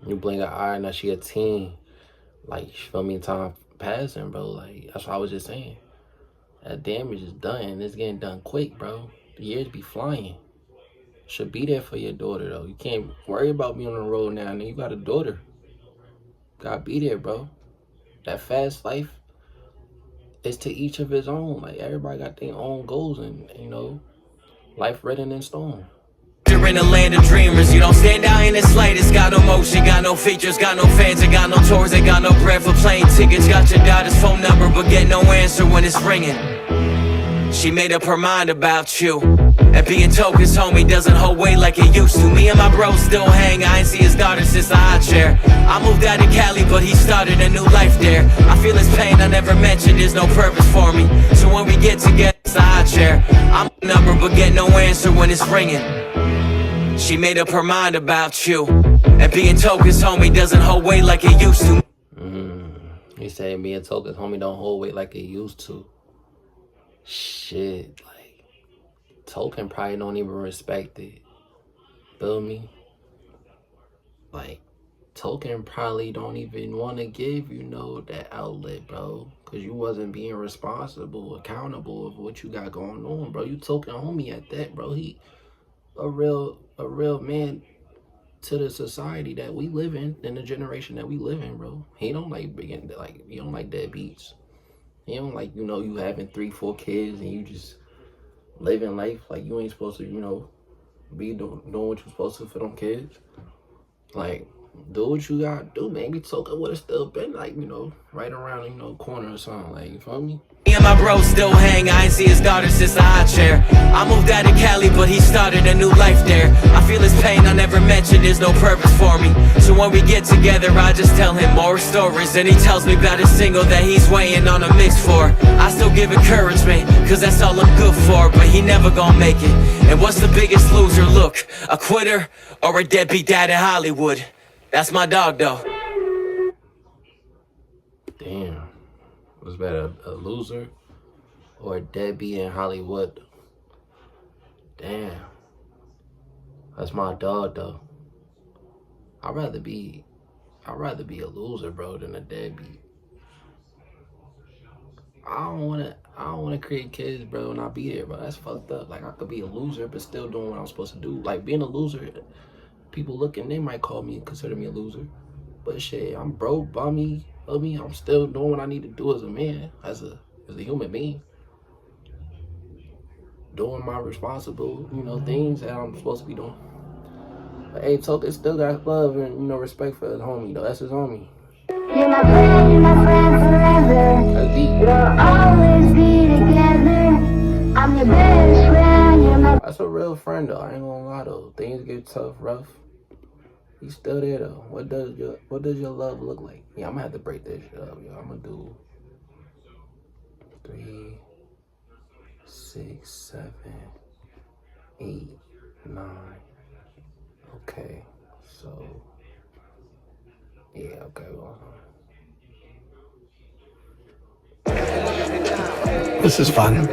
you blink an eye, now she a teen. Like, you feel me, time passing, bro. Like, that's what I was just saying. That damage is done, and it's getting done quick, bro. The years be flying. Should be there for your daughter, though. You can't worry about being on the road now, and you got a daughter. Gotta be there, bro. That fast life is to each of his own. Like, everybody got their own goals, and, you know, life written in stone. You're in the land of dreamers. You don't stand out in the slightest. Got no motion, got no features, got no fans, and got no tours, they got no bread for plane tickets. Got your daughter's phone number, but get no answer when it's ringing. She made up her mind about you. And being tokens, homie, doesn't hold weight like it used to. Me and my bros still hang, I ain't see his daughter since the high chair. I moved out to Cali, but he started a new life there. I feel his pain, I never mentioned there's no purpose for me. So when we get together, it's a high chair. I'm a number, but get no answer when it's ringing. She made up her mind about you. And being tokens, homie, doesn't hold weight like it used to. He said being tokens, homie, don't hold weight like it used to. Shit, like, Token probably don't even respect it. Feel me? Like, Token probably don't even want to give, you know, that outlet, bro. Because you wasn't being responsible, accountable of what you got going on, bro. You Token homie at that, bro. He a real man to the society that we live in the generation that we live in, bro. He don't like he don't like deadbeats. He don't like, you know, you having 3-4 kids and you just living life like you ain't supposed to, you know, be doing what you're supposed to for them kids. Like, do what you gotta do. Maybe Token would have still been like, you know, right around, you know, corner or something. Like, you feel me? Me and my bro still hang, I ain't see his daughter since the high chair. I moved out to Cali, but he started a new life there. I feel his pain, I never mentioned there's no purpose for me. So when we get together, I just tell him more stories. And he tells me about his single that he's waiting on a mix for. I still give encouragement, cause that's all I'm good for. But he never gonna make it. And what's the biggest loser? Look, a quitter or a deadbeat dad in Hollywood? That's my dog though. Damn. Was better, a loser or a deadbeat in Hollywood? Damn. That's my dog though. I'd rather be a loser, bro, than a deadbeat. I don't wanna create kids, bro, and not be there, bro. That's fucked up. Like, I could be a loser but still doing what I'm supposed to do. Like, being a loser, people looking, they might consider me a loser. But shit, I'm broke, bummy. I'm still doing what I need to do as a man, as a human being. Doing my responsible, you know, things that I'm supposed to be doing. But hey, Token still got love and, you know, respect for his homie, though. That's his homie. You're my friend forever. That's deep. We'll always be together. I'm your best friend, you're my... That's a real friend, though. I ain't gonna lie, though. Things get tough, rough. He's still there, though. What does your love look like? Yeah, I'm gonna have to break this shit up, yo. I'm gonna do 3, 6, 7, 8, 9. Okay, so yeah, okay, well. This is fun.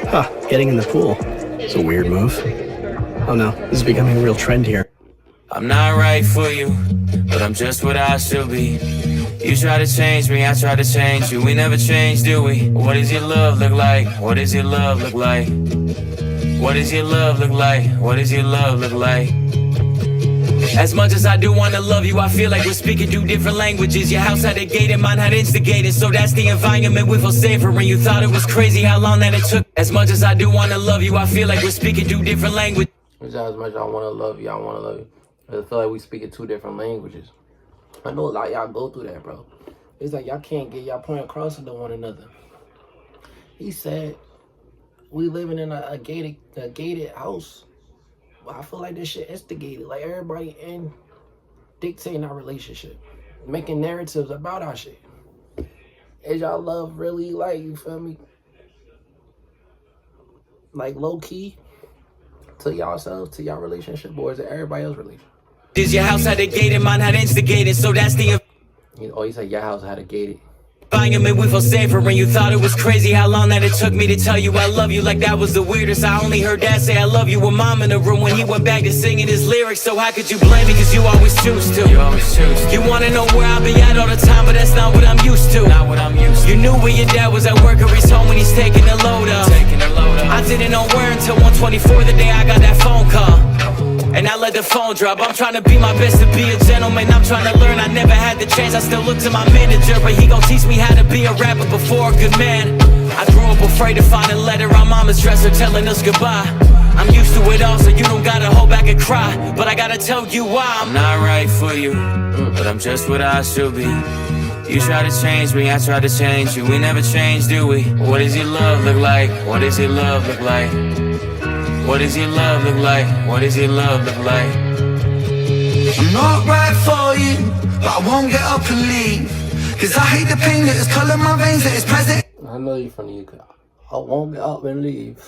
Huh, getting in the pool. It's a weird move. Oh no, this is becoming a real trend here. I'm not right for you, but I'm just what I should be. You try to change me, I try to change you. We never change, do we? What does your love look like? What does your love look like? What does your love look like? What does your love look like? As much as I do wanna love you, I feel like we're speaking two different languages. Your house had a gate and mine had instigated, so that's the environment we feel safer in. You thought it was crazy how long that it took. As much as I do wanna love you, I feel like we're speaking two different languages. As much as I wanna love you, I wanna love you. I feel like we speaking two different languages. I know a lot of y'all go through that, bro. It's like y'all can't get y'all point across to one another. He said we living in a gated house. Well, I feel like this shit instigated. Like, everybody in dictating our relationship, making narratives about our shit. Is y'all love really, like, you feel me, like low key to y'allself, to y'all relationship, or is it everybody else's relationship? Your house had a gate and mine had instigated, so that's the you said your house had a gated environment we feel safer in. You thought it was crazy how long that it took me to tell you I love you. Like that was the weirdest. I only heard dad say I love you with mom in the room when he went back to singing his lyrics. So how could you blame me, cause you always choose to. You wanna know where I be at all the time, but that's not what I'm used to. You knew where your dad was at work or he's home when he's taking the load up. I didn't know where until 124 the day I got that phone call. And I let the phone drop. I'm trying to be my best to be a gentleman. I'm trying to learn, I never had the chance. I still look to my manager, but he gon' teach me how to be a rapper before a good man. I grew up afraid to find a letter on mama's dresser telling us goodbye. I'm used to it all, so you don't gotta hold back and cry. But I gotta tell you why I'm not right for you, but I'm just what I should be. You try to change me, I try to change you. We never change, do we? What does your love look like? What does your love look like? What does your love look like? What does your love look like? I'm not right for you, but I won't get up and leave. Cause I hate the pain that is coloring my veins, that is present. I know you from the UK. I won't get up and leave.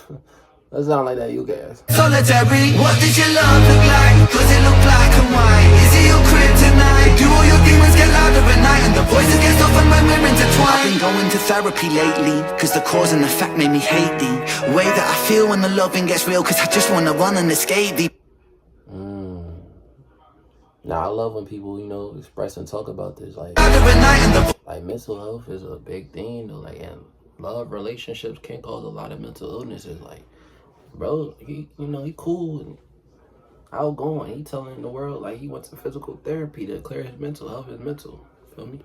That sound like that, you guys. Solitary, what does your love look like? Does it look black and white? Is it your crib tonight? Do all your demons get louder at night? And the voices get softened when we're intertwined. I've been going to therapy lately, cause the cause and the fact made me hate the way that I feel when the loving gets real. Cause I just wanna run and escape the Nah, I love when people, you know, express and talk about this. Like mental health is a big thing, though. Like, and love relationships can cause a lot of mental illnesses. Like, bro, he cool and outgoing. He telling the world, like, he went to physical therapy to clear his mental health, his mental. Feel me?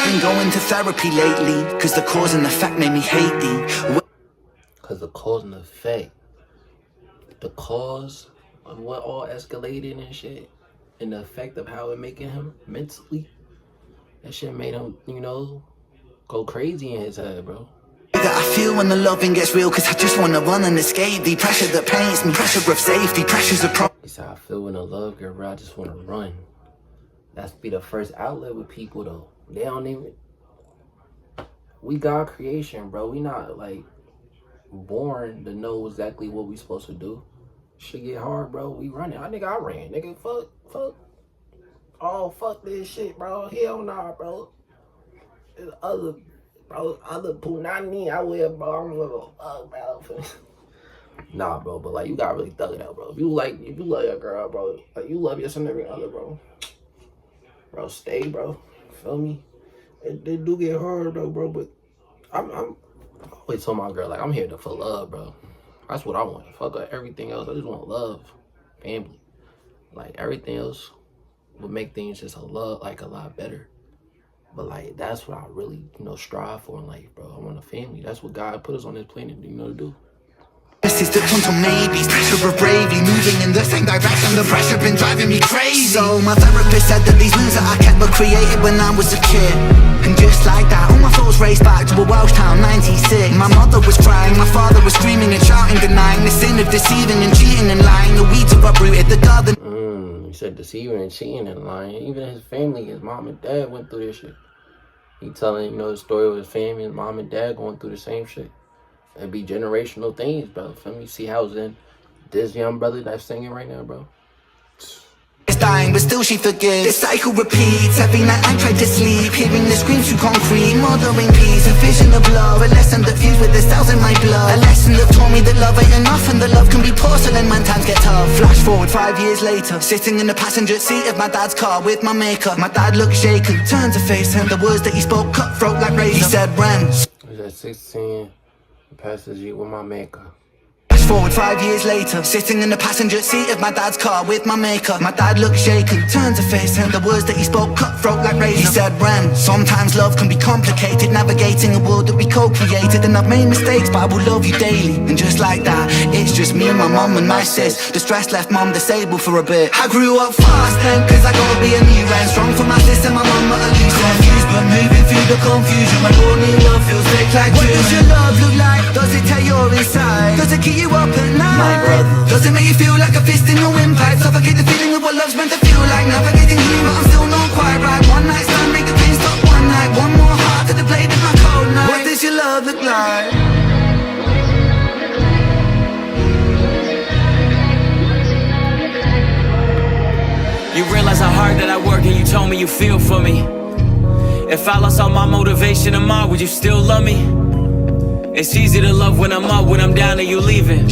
I've been going to therapy lately, cause the cause and effect made me hate thee. Cause the cause and effect. The cause of what all escalated and shit. And the effect of how it making him mentally. That shit made him, you know, go crazy in his head, bro. That I feel when the loving gets real, cause I just wanna run and escape the pressure that paints me, pressure of safety, pressure's a problem. He said, I feel when the love gets real, I just wanna run. That's be the first outlet with people though. They don't even, we God creation, bro. We not like born to know exactly what we supposed to do. Shit get hard, bro. We running. I ran. Nigga, fuck. Oh, fuck this shit, bro. Hell nah, bro. There's other punani out here, bro. I'm gonna fuck, bro. Nah, bro, but like you gotta really thug it out, bro. If you love your girl, bro, like you love your significant other, bro. Bro, stay, bro. Feel me? They do get hard though, bro, but I'm always told my girl, like, I'm here for love, bro. That's what I want. Fuck everything else. I just want love, family. Like, everything else would make things just a lot better. But, like, that's what I really, you know, strive for in life, bro. I want a family. That's what God put us on this planet, you know, to do. This is the total maybes, pressure of bravely moving in the same direction. The pressure been driving me crazy. So my therapist said that these moves that I kept were created when I was a kid. And just like that, all my thoughts raced back to a Welsh town, 96. My mother was crying, my father was screaming and shouting, denying the sin of deceiving and cheating and lying. The weeds are uprooted, the garden. He said deceiving and cheating and lying. Even his family, his mom and dad went through this shit. He telling, you know, the story of his family, his mom and dad going through the same shit. It'd be generational things, bro. Feel me? See how in this young brother that's singing right now, bro. It's dying, but still she forgives. This cycle repeats. Every night I try to sleep, hearing the screams through concrete. Mothering peace, a vision of love. A lesson that fused with the cells in my blood. A lesson that taught me that love ain't enough, and that love can be porcelain when times get tough. Flash forward 5 years later, sitting in the passenger seat of my dad's car with my maker. My dad looked shaken, turned to face him. The words that he spoke cutthroat like razor. He said, "Ren." He was at 16. Passenger with my maker. Flash forward 5 years later, sitting in the passenger seat of my dad's car with my maker. My dad looked shaken, turned to face him. The words that he spoke cutthroat like razor. He said, "Ren, sometimes love can be complicated, navigating a world that we co-created. And I've made mistakes, but I will love you daily." And just like that, it's just me and my mum and my sis. The stress left mum disabled for a bit. I grew up fast then, cause I gotta be a new man. Strong for my sister, my mum at a loose end. Confused but moving through the confusion. My lonely love feels fake like June. What does your love look like? Does it tear your inside? Does it keep you up at night? My brother. Does it make you feel like a fist in your windpipe? Suffocate the feeling of what love's meant to feel like. Navigating you, but I'm still not quite right. One night stand, make the pain stop one night. One more heart to the blade of my cold night. What does your love look like? You realize how hard that I work and you told me you feel for me. If I lost all my motivation tomorrow, would you still love me? It's easy to love when I'm up, when I'm down and you leaving.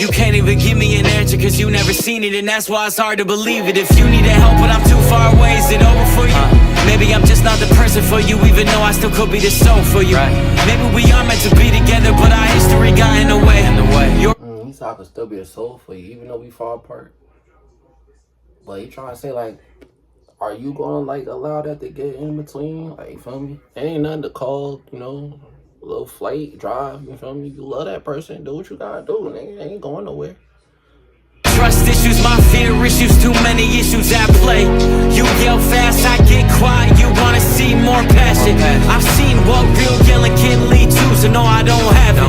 You can't even give me an answer cause you never seen it, and that's why it's hard to believe it. If you needed help but I'm too far away, is it over for you? Maybe I'm just not the person for you, even though I still could be the soul for you. Maybe we are meant to be together, but our history got in the way. He said I could still be a soul for you, even though we fall apart. But he trying to say, like, are you gonna, like, allow that to get in between? Like, you feel me? It ain't nothing to call, you know, a little flight, drive, you feel me? You love that person, do what you gotta do, nigga. It ain't going nowhere. Trust issues, my fear issues, too many issues at play. You yell fast, I get quiet, you wanna see more passion. I've seen what real yelling can lead to, so no, I don't have it.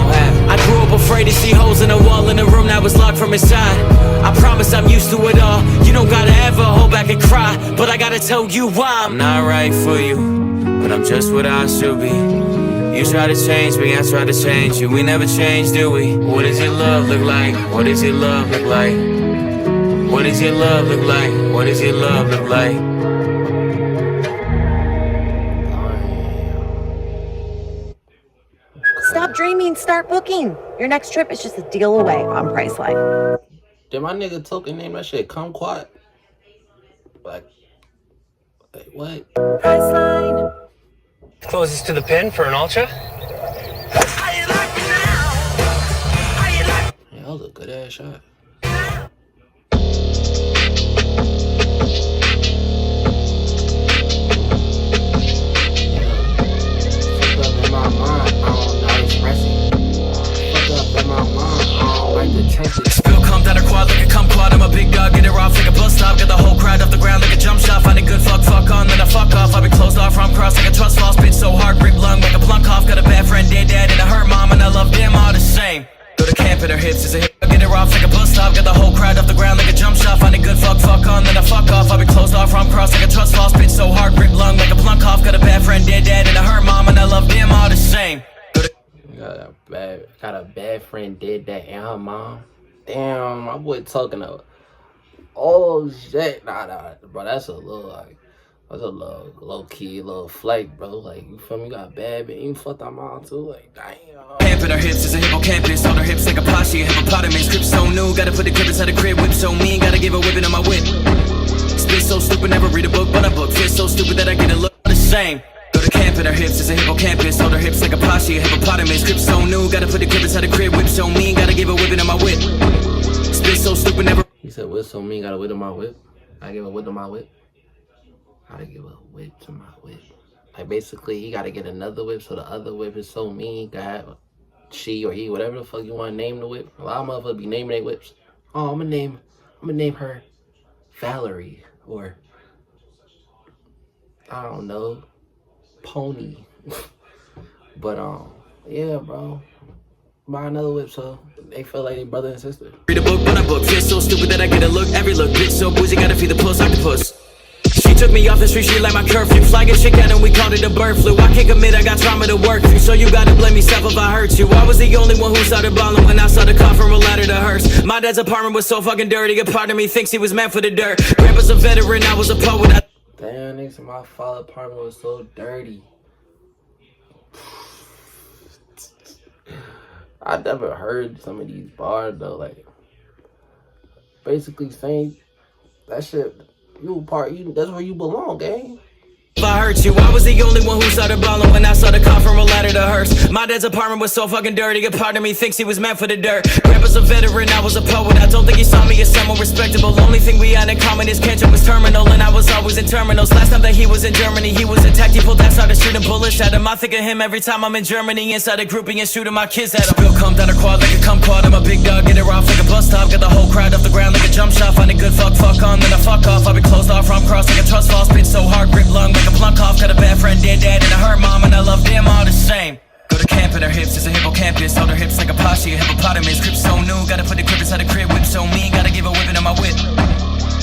I grew up afraid to see holes in the wall in a room that was locked from inside. I promise I'm used to it all. You don't gotta ever hold back and cry, but I gotta tell you why. I'm not right for you, but I'm just what I should be. You try to change me, I try to change you. We never change, do we? What does your love look like? What does your love look like? What does your love look like? What does your love look like? Stop dreaming, start booking. Your next trip is just a deal away on Priceline. Did my nigga Token name that shit Kumquat? Like what? Priceline. Closest to the pin for an ultra. Yeah, that was a good ass shot. Spill come down a quad like a kumquat. I'm a big dog, get it off like a bus stop. Get the whole crowd off the ground like a jump shot. Find a good fuck on, then I fuck off. I be closed off, I'm crossed like a trust fall. Spit so hard, grip lung like a plunk cough. Got a bad friend, dead dad, and a hurt mom, and I love them all the same. Go to camp at her hips is a hip. Get her off like a bus stop. Got the whole crowd off the ground like a jump shot. Find a good fuck on, then I fuck off. I be closed off, I'm crossed like a trust fall. Spit so hard, grip lung like a plunk cough. Got a bad friend, dead dad, and a hurt mom, and I love them all the same. Got a bad friend, dead dad, and her mom. Damn, my boy talking about. Oh shit, nah, bro. That's a little low key, little flake, bro. Like, you feel me? You got bad, but you fucked our mom too. Like, damn. Camp at her hips is a hippocampus. On her hips like a poshy, a hippopotamus. Crib so new, gotta put the crib inside the crib. Whip so mean, gotta give a whipping on my whip. Spit so stupid, never read a book, but a book. Fit so stupid that I get a look the same. Go to camp at her hips is a hippocampus. On her hips like a poshy, a hippopotamus. Crib so new, gotta put the crib inside the crib. Whip so mean, gotta give a whipping on my whip. Spit so stupid, never. He said, "Whip so mean, gotta whip to my whip." I give a whip to my whip. Gotta give a whip to my whip. Like, basically, he gotta get another whip, so the other whip is so mean. God, she or he, whatever the fuck you want to name the whip. A lot of motherfuckers be naming their whips. Oh, I'm gonna name her Valerie, or I don't know, Pony. But yeah, bro. Buy another whip so they feel like they brother and sister. Read a book, but a book. Fit so stupid that I get a look. Every look, bitch so bougie, gotta feed the puss, octopus. She took me off the street, she like my curfew. Flagging shit out and we called it a bird flu. I can't commit, I got trauma to work through. So you gotta blame yourself if I hurt you. I was the only one who started balling when I saw the call from a ladder to hearse. My dad's apartment was so fucking dirty, a part of me thinks he was meant for the dirt. Grandpa's a veteran, I was a poet. Damn, niggas, my father's apartment was so dirty. I never heard some of these bars though, like basically saying that shit, that's where you belong, gang. If I hurt you, I was the only one who started balling when I saw the call from a ladder to hearse. My dad's apartment was so fucking dirty, a part of me thinks he was meant for the dirt. Grandpa's a veteran, I was a poet. I don't think he saw me as someone respectable. Only thing we had in common is Kendrick was terminal, and I was always in terminals. Last time that he was in Germany, he was attacked. He pulled that, started shooting bullets at him. I think of him every time I'm in Germany, inside a groupie and shooting my kids at him. Spill come down a quad like a kumquat. I'm a big dog, get it off like a bus stop. Got the whole crowd off the ground like a jump shot. Find a good fuck on, then I fuck off. I be closed off, I'm crossed like a trust fall. Spit so hard, grip lung like a plunk cough. Got a bad friend, dead dad, and a hurt mom, and I love them all the same. Go to camp at her hips is a hippocampus. Hold her hips like a poshy, a hippopotamus. Crib so new, gotta put the crib inside the crib. Whip so mean, gotta give a whipping on my whip.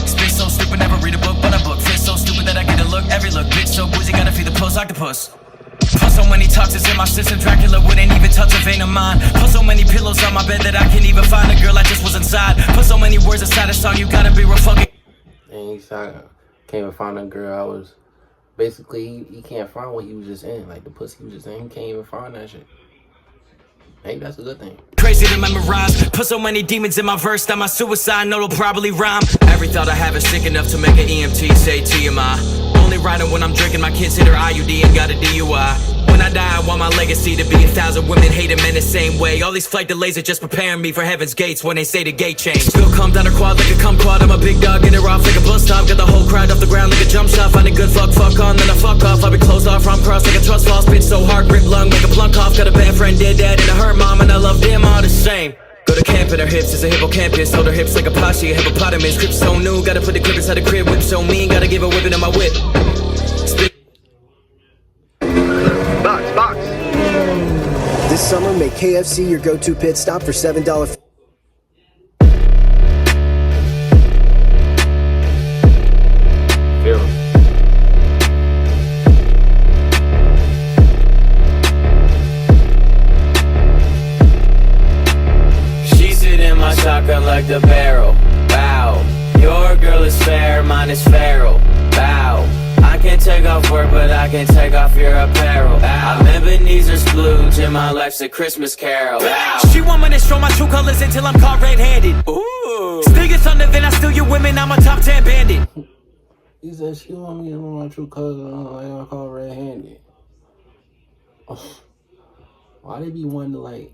Spit so stupid, never read a book, but a book. Fit so stupid that I get a look, every look. Bitch so bougie, gotta feed the puss, octopus. Plus so many toxins in my system, Dracula wouldn't even touch a vein of mine. Plus so many pillows on my bed that I can't even find a girl I just was inside. Plus so many words inside a song, you gotta be real fucking. And he said, can't even find a girl. I was basically, he can't find what he was just in, like the pussy he was just in. He can't even find that shit. Maybe that's a good thing. Crazy to memorize. Put so many demons in my verse that my suicide note will probably rhyme. Every thought I have is sick enough to make an EMT say TMI. Only riding when I'm drinking, my kids hit her IUD and got a DUI. When I die, I want my legacy to be 1,000 women hating men the same way. All these flight delays are just preparing me for heaven's gates when they say the gate change. Spill come down a quad like a kumquat. I'm a big dog, get it off like a bus stop. Got the whole crowd off the ground like a jump shot. Find a good fuck on, then I fuck off. I be closed off, I'm crossed like a trust fall. Spit so hard, grip lung like a plunk cough. Got a bad friend, dead dad, and a hurt mom, and I love them all the same. Go to camp at her hips is a hippocampus. Hold her hips like a poshy, a hippopotamus. Crib so new, gotta put the crib inside the crib. Whip so mean, gotta give a whipping on my whip. Spit. Box. This summer, make KFC your go-to pit stop for $7. She sit in my shotgun like the barrel. Bow. Your girl is fair, mine is feral. Bow. I can take off work, but I can take off your apparel. I'm Ebenezer Scrooge, and my life's a Christmas carol. She want me to show my true colors until I'm caught red-handed. Ooh. Steal your thunder, then I steal your women. I'm a top 10 bandit. He said she want me to know my true colors. I call red-handed. Why they be wanting to like?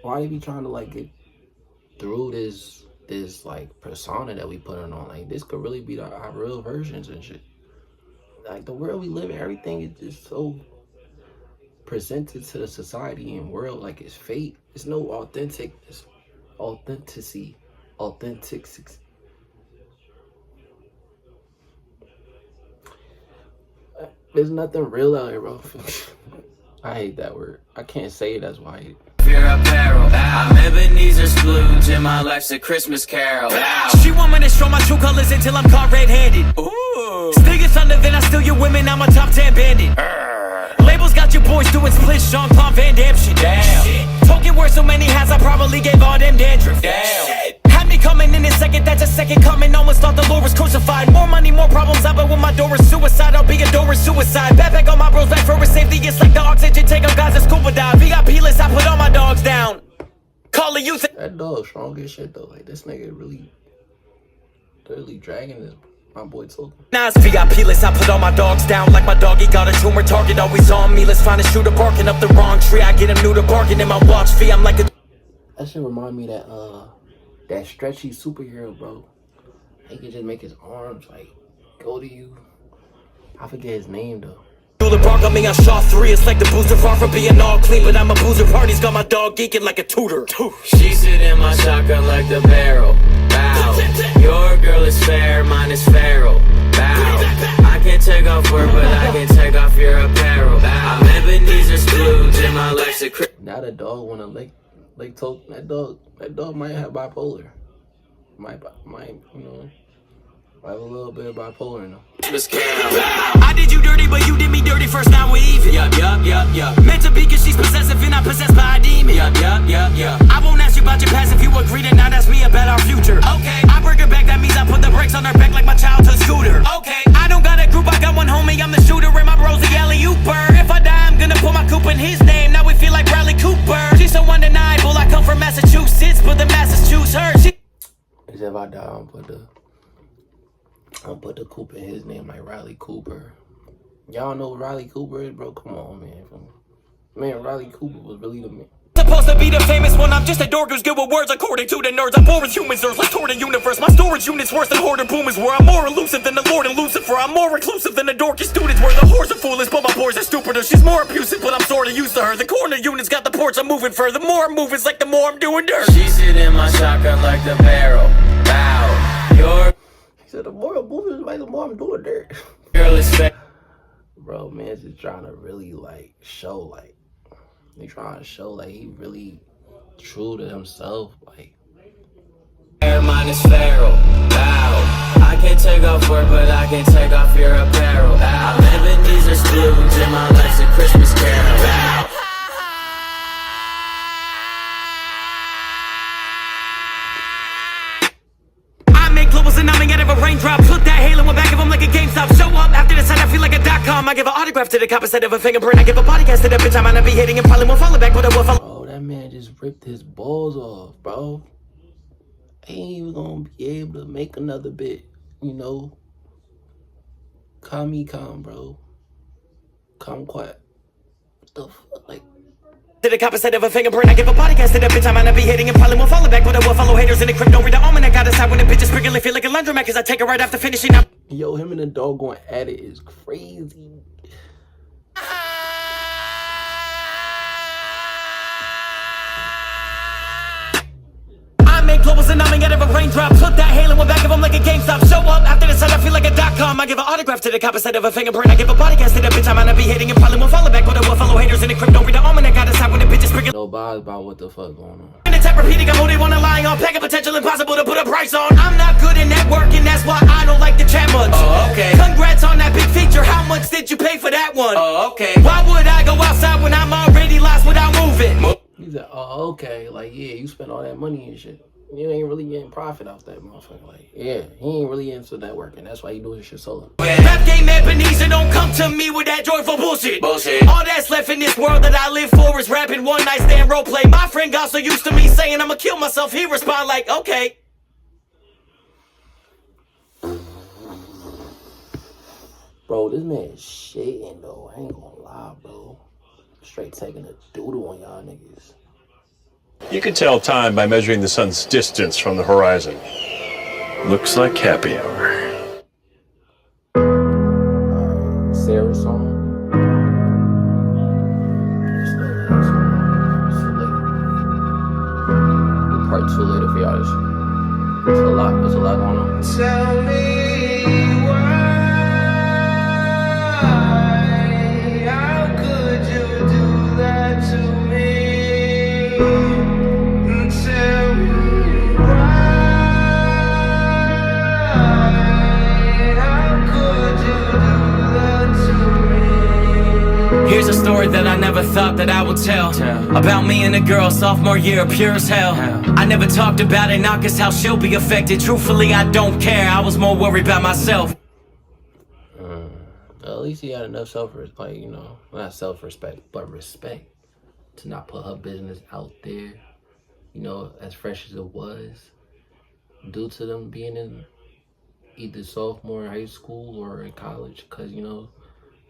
Why they be trying to like get through this like persona that we put on? Like, this could really be our real versions and shit. Like, the world we live in, everything is just so presented to the society and world like it's fake. It's no authentic. Authenticity. There's nothing real out here, bro. I hate that word. I can't say it, that's why I hate it. Your apparel. I'm Ebenezer Scrooge and my life's a Christmas carol. She want me to show my true colors until I'm caught red-handed. Ooh. Stinging thunder, then I steal your women. I'm a top 10 bandit. Labels got your boys doing split Sean Paul Van Damme shit. Damn. Token wear so many hats, I probably gave all them dandruff. Damn. Had me coming in a second, that's a second coming. Almost thought the Lord was crucified. More money, more problems. I bet when my door is suicide, I'll be adoring suicide. Backpack on my bros, back for a safety. It's like the oxygen tank on guys that scuba dive. VIP list, I put all my dogs down. Call the youth. That dog strong as shit though. Like this nigga really dragging this my boy Token. Now it's VIP list, I put all my dogs down. Like my doggy got a tumor target, always on me. Let's find a shooter barking up the wrong tree. I get him new to bargain in my watch fee. I'm like a... That shit remind me that that stretchy superhero, bro. He could just make his arms like go to you. I forget his name though. The bark on me, I shot 3. It's like the boozer far from being all clean, but I'm a boozer. Party's got my dog geeking like a tutor. She sit in my shotgun like the barrel. Bow. Your girl is fair, mine is feral. Bow. I can take off work, but I can take off your apparel. Bow. I'm Ebenezer Scrooge and my life's a Now the dog wanna lick Token. That dog might have bipolar. Might you know. I have a little bit of bipolar in them. I did you dirty, but you did me dirty first, now we even. Yup. Meant to be cause she's possessive and I'm possessed by a demon. Yup. I won't ask you about your past if you agree to not ask me about our future. Okay. I bring her back, that means I put the brakes on her back like my childhood scooter. Okay. I don't got a group, I got one homie, I'm the shooter and my bro's the alley-ooper. If I die, I'm gonna put my coupe in his name, now we feel like Bradley Cooper. She's so undeniable, I come from Massachusetts, but the masses choose her. If I die, I'll put the coupe in his name like Riley Cooper. Y'all know who Riley Cooper is, bro? Come on, man. Man, Riley Cooper was really the man. Supposed to be the famous one, I'm just a dork who's good with words according to the nerds. I'm born with humans, there's like toward the universe. My storage unit's worse than hoarder boomers were. I'm more elusive than the Lord and Lucifer. I'm more reclusive than the dorky students where the whores are foolish, but my boys are stupider. She's more abusive, but I'm sorta used to her. The corner unit's got the porch, I'm moving further. The more I'm moving, it's like the more I'm doing dirt. She sit in my shotgun like the barrel. Bow. He said the more I'm moving, like the more I'm doing dirt. Girl is fake. Bro, man's just trying to really like show like he really true to himself, like. Mine is feral. Bow. I can take off work, but I can take off your apparel. Bow. I'm Ebenezer Scrooge and my life's a Christmas carol. Bow. Globals and I'm out of a raindrop. Put that halo in back of him like a GameStop. Show up after the sign, I feel like a .com. I give an autograph to the cop instead of a fingerprint. I give a podcast to the bitch, I might not be hitting and probably won't follow back, but I will follow. Oh, that man just ripped his balls off, bro. Ain't even gonna be able to make another bit, you know. Calm, bro. Calm quiet. What the fuck, like. To the cop instead of a fingerprint, I give a podcast to the bitch, I might not be hitting and probably won't follow back, but I will follow haters in the crypto. Read the omen, I gotta side when the bitches sprinkling, feel like a laundromat, cause I take it right after finishing up. Yo, him and the dog going at it is crazy. Make globals and I'm out of a raindrop. Put that halo in back of him like a GameStop. Show up after the sign, I feel like a .com. I give an autograph to the cop instead of a fingerprint. I give a podcast to the bitch, I might not be hitting and probably won't follow back, but I will follow haters in the crypto. Read the omen, I gotta side when the bitches sprinkling. No bars about what the fuck going on. And the tap repeating, I'm who they wanna lie on. Pack a potential impossible to put a price on. I'm not good in networking, that's why I don't like the chat much. Oh, okay. Congrats on that big feature, how much did you pay for that one? Oh, okay. Why would I go outside when I'm already lost without moving? He said, oh, okay. Like, yeah, you spent all that money and shit. You ain't really getting profit off that motherfucker. Like, yeah, he ain't really into networking. That's why he doing his shit solo. Rap game Ebenezer, don't come to me with that joyful bullshit. All that's left in this world that I live for is rapping one night stand role play. My friend got so used to me saying I'ma kill myself, he respond like, okay. Bro, this man is shitting though. I ain't gonna lie, bro. Straight taking a doodle on y'all niggas. You can tell time by measuring the sun's distance from the horizon. Looks like happy hour. Sarah's song. Part little too late for y'all. It's a lot. There's a lot going on. Tell me why, how could you do that to me? Tell me why, how could you do that to me? Here's a story that I never thought that I would tell. About me and a girl, sophomore year, pure as hell. I never talked about it, not cause how she'll be affected. Truthfully, I don't care, I was more worried about myself. At least he had enough self-respect, like, you know, not self-respect, but respect to not put her business out there, you know, as fresh as it was, due to them being in either sophomore in high school or in college, because, you know,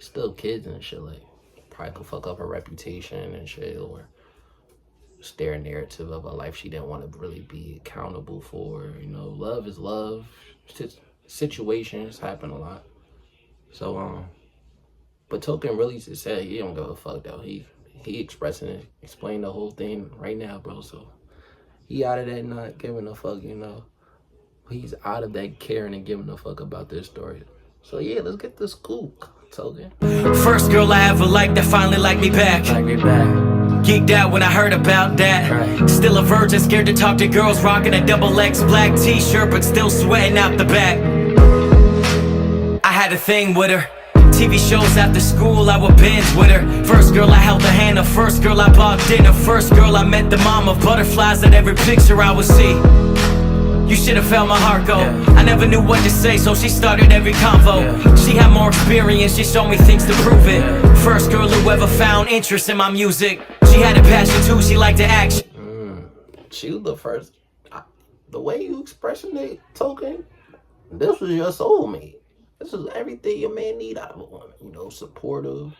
still kids and shit, like, probably could fuck up her reputation and shit, or stare a narrative of a life she didn't want to really be accountable for. You know, love is love. Situations happen a lot. So, but Token really just said he don't give a fuck though. He expressing it, explained the whole thing right now, bro. So he out of that not giving a fuck, you know. He's out of that caring and giving a fuck about this story. So yeah, let's get the scoop, Token. First girl I ever liked that finally liked me back. Geeked out when I heard about that. Still a virgin, scared to talk to girls, rocking a XX black t-shirt, but still sweating out the back. I had a thing with her. TV shows after school, I would binge with her. First girl I held the hand of, first girl I bought dinner. First girl I met the mom of butterflies at every picture I would see. You should've felt my heart go. I never knew what to say, so she started every convo. She had more experience, she showed me things to prove it. First girl who ever found interest in my music. She had a passion too, she liked to act. She was the first. The way you expressing it, Token, this was your soulmate. This is everything your man need out of a woman. You know, supportive,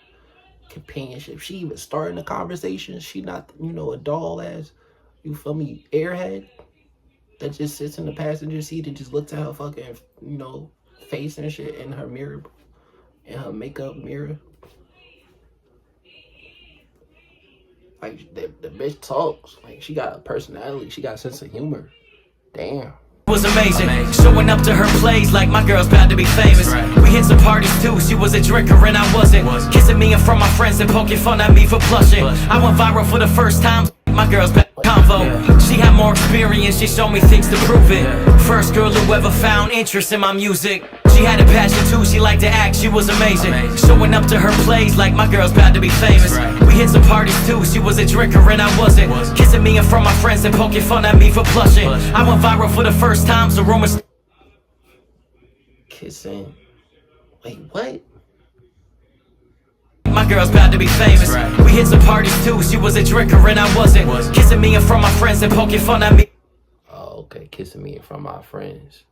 companionship. She even starting the conversation. She not, you know, a doll ass, you feel me, airhead that just sits in the passenger seat and just looks at her fucking, you know, face and shit in her mirror, in her makeup mirror. Like, the bitch talks. Like, she got a personality. She got a sense of humor. Damn. Was amazing, showing up to her plays like my girl's about to be famous. We hit some parties too, she was a drinker and I wasn't. Kissing me in front of my friends and poking fun at me for blushing. I went viral for the first time, my girl's back convo. She had more experience, she showed me things to prove it. First girl who ever found interest in my music. She had a passion too, she liked to act, she was amazing. Showing up to her plays like my girl's about to be famous. We hit some parties too, she was a drinker and I wasn't. Kissing me in front of my friends and poking fun at me for blushing. I went viral for the first time, so rumors. Kissing. Wait, what? My girl's about to be famous. We hit some parties too, she was a drinker and I wasn't. Kissing me in front of my friends and poking fun at me. Oh, okay, kissing me in front of my friends.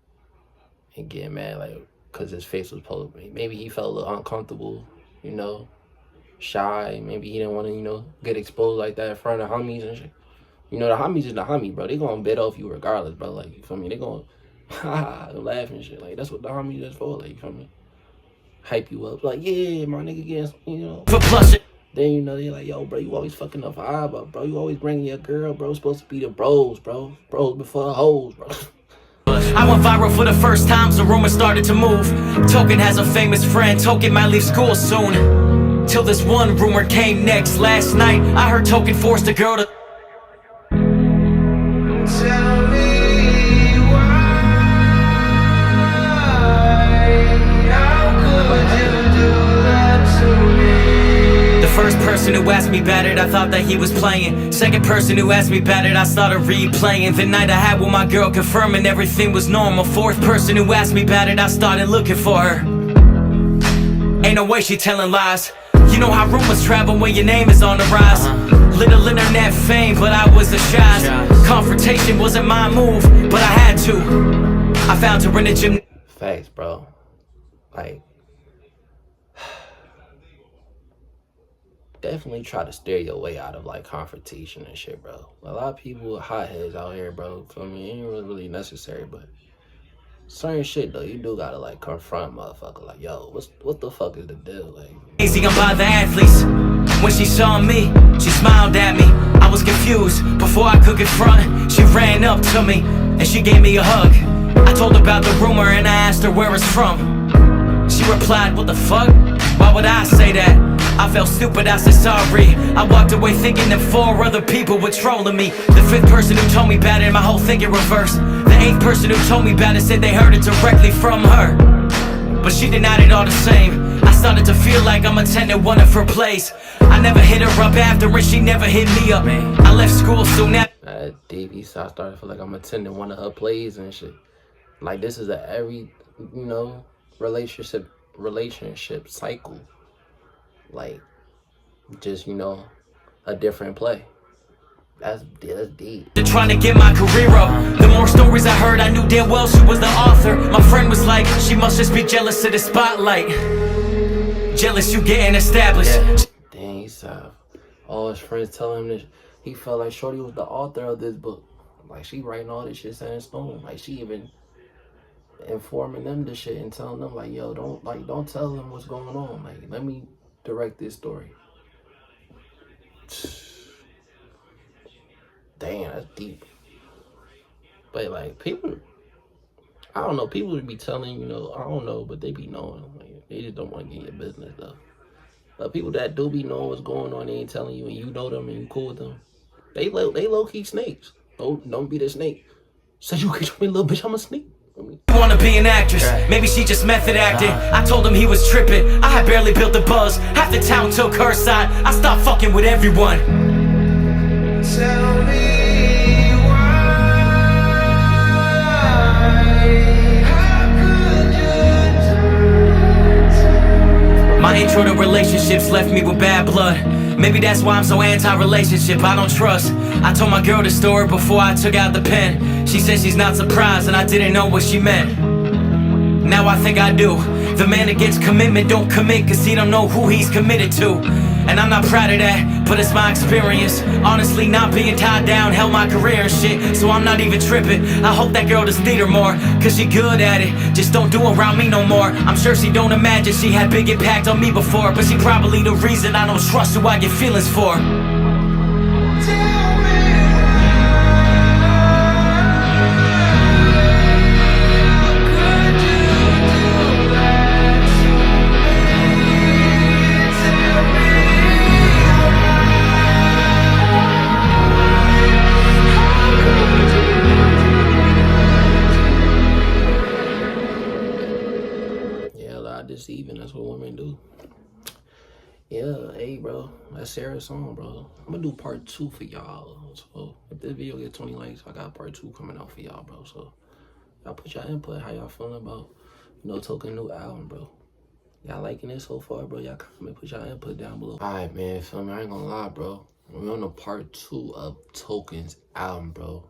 And getting mad, like, because his face was supposed to be. Maybe he felt a little uncomfortable, you know, shy. Maybe he didn't want to, you know, get exposed like that in front of homies and shit. You know, the homies is the homie, bro. They gonna bet off you regardless, bro. Like, you feel me? They gonna laugh and shit. Like, that's what the homies is for, like, you feel me? Hype you up. Like, yeah, my nigga gets, you know. For blushing. Then, you know, they're like, yo, bro, you always fucking the vibe up, bro. You always bringing your girl, bro. It's supposed to be the bros, bro. Bros before the hoes, bro. I went viral for the first time, so rumors started to move. Token has a famous friend, Token might leave school soon. Till this one rumor came next. Last night, I heard Token forced a girl to. Tell me why, how could you do that to me? The first person who asked me about it, I thought that he was playing. Second person who asked me about it, I started replaying. The night I had with my girl, confirming everything was normal. Fourth person who asked me about it, I started looking for her. Ain't no way she telling lies. You know how rumors travel when your name is on the rise. Little internet fame, but I was a shy. Confrontation wasn't my move, but I had to. I found her in the gym. Facts, bro. Like, definitely try to steer your way out of, like, confrontation and shit, bro. A lot of people are hotheads out here, bro. For me, it ain't really necessary, but certain shit though, you do gotta like confront motherfucker. Like, yo, what the fuck is the deal? Like, Easy, I'm by the athletes. When she saw me, she smiled at me. I was confused. Before I could confront, she ran up to me and she gave me a hug. I told her about the rumor and I asked her where it's from. She replied, what the fuck? Why would I say that? I felt stupid, I said sorry. I walked away thinking that 4 other people were trolling me. The 5th person who told me about it, my whole thing in reverse. The 8th person who told me about it said they heard it directly from her. But she denied it all the same. I started to feel like I'm attending one of her plays. I never hit her up after and she never hit me up. I left school soon after. Deep East, I started to feel like I'm attending one of her plays and shit. Like, this is a every, you know, relationship cycle. Like, just, you know, a different play. That's deep. They're trying to get my career up. The more stories I heard, I knew damn well she was the author. My friend was like, she must just be jealous of the spotlight. Jealous you getting established. Yeah. Dang, he said all his friends telling him that he felt like Shorty was the author of this book. Like, she writing all this shit set in stone. Like, she even informing them this shit and telling them like, yo, don't tell them what's going on. Like, let me direct this story. Damn, that's deep. But like, people, I don't know, people would be telling, you know, I don't know, but they be knowing. Like, they just don't want to get your business though. But people that do be knowing what's going on, they ain't telling you, and you know them and you cool with them. They low key snakes. Don't be the snake. Said you catch me, little bitch, I'm a snake. You wanna be an actress, maybe she just method acting. I told him he was tripping, I had barely built a buzz. Half the town took her side, I stopped fucking with everyone. Tell me my intro to relationships left me with bad blood. Maybe that's why I'm so anti-relationship, I don't trust. I told my girl the story before I took out the pen. She said she's not surprised and I didn't know what she meant. Now I think I do. The man against commitment don't commit cause he don't know who he's committed to. And I'm not proud of that, but it's my experience. Honestly, not being tied down held my career and shit, so I'm not even tripping. I hope that girl does need her more, cause she good at it. Just don't do around me no more. I'm sure she don't imagine she had big impact on me before, but she probably the reason I don't trust who I get feelings for. Deceiving, that's what women do. Yeah, hey bro, that's Sarah's song, bro. I'm gonna do part 2 for y'all. So if this video get 20 likes, I got part 2 coming out for y'all, bro. So y'all put y'all input, how y'all feeling about, you know, Token new album, bro. Y'all liking it so far, bro? Y'all comment, put y'all input down below. Alright, man, feel me? I ain't gonna lie, bro. We're on the part 2 of Token's album, bro.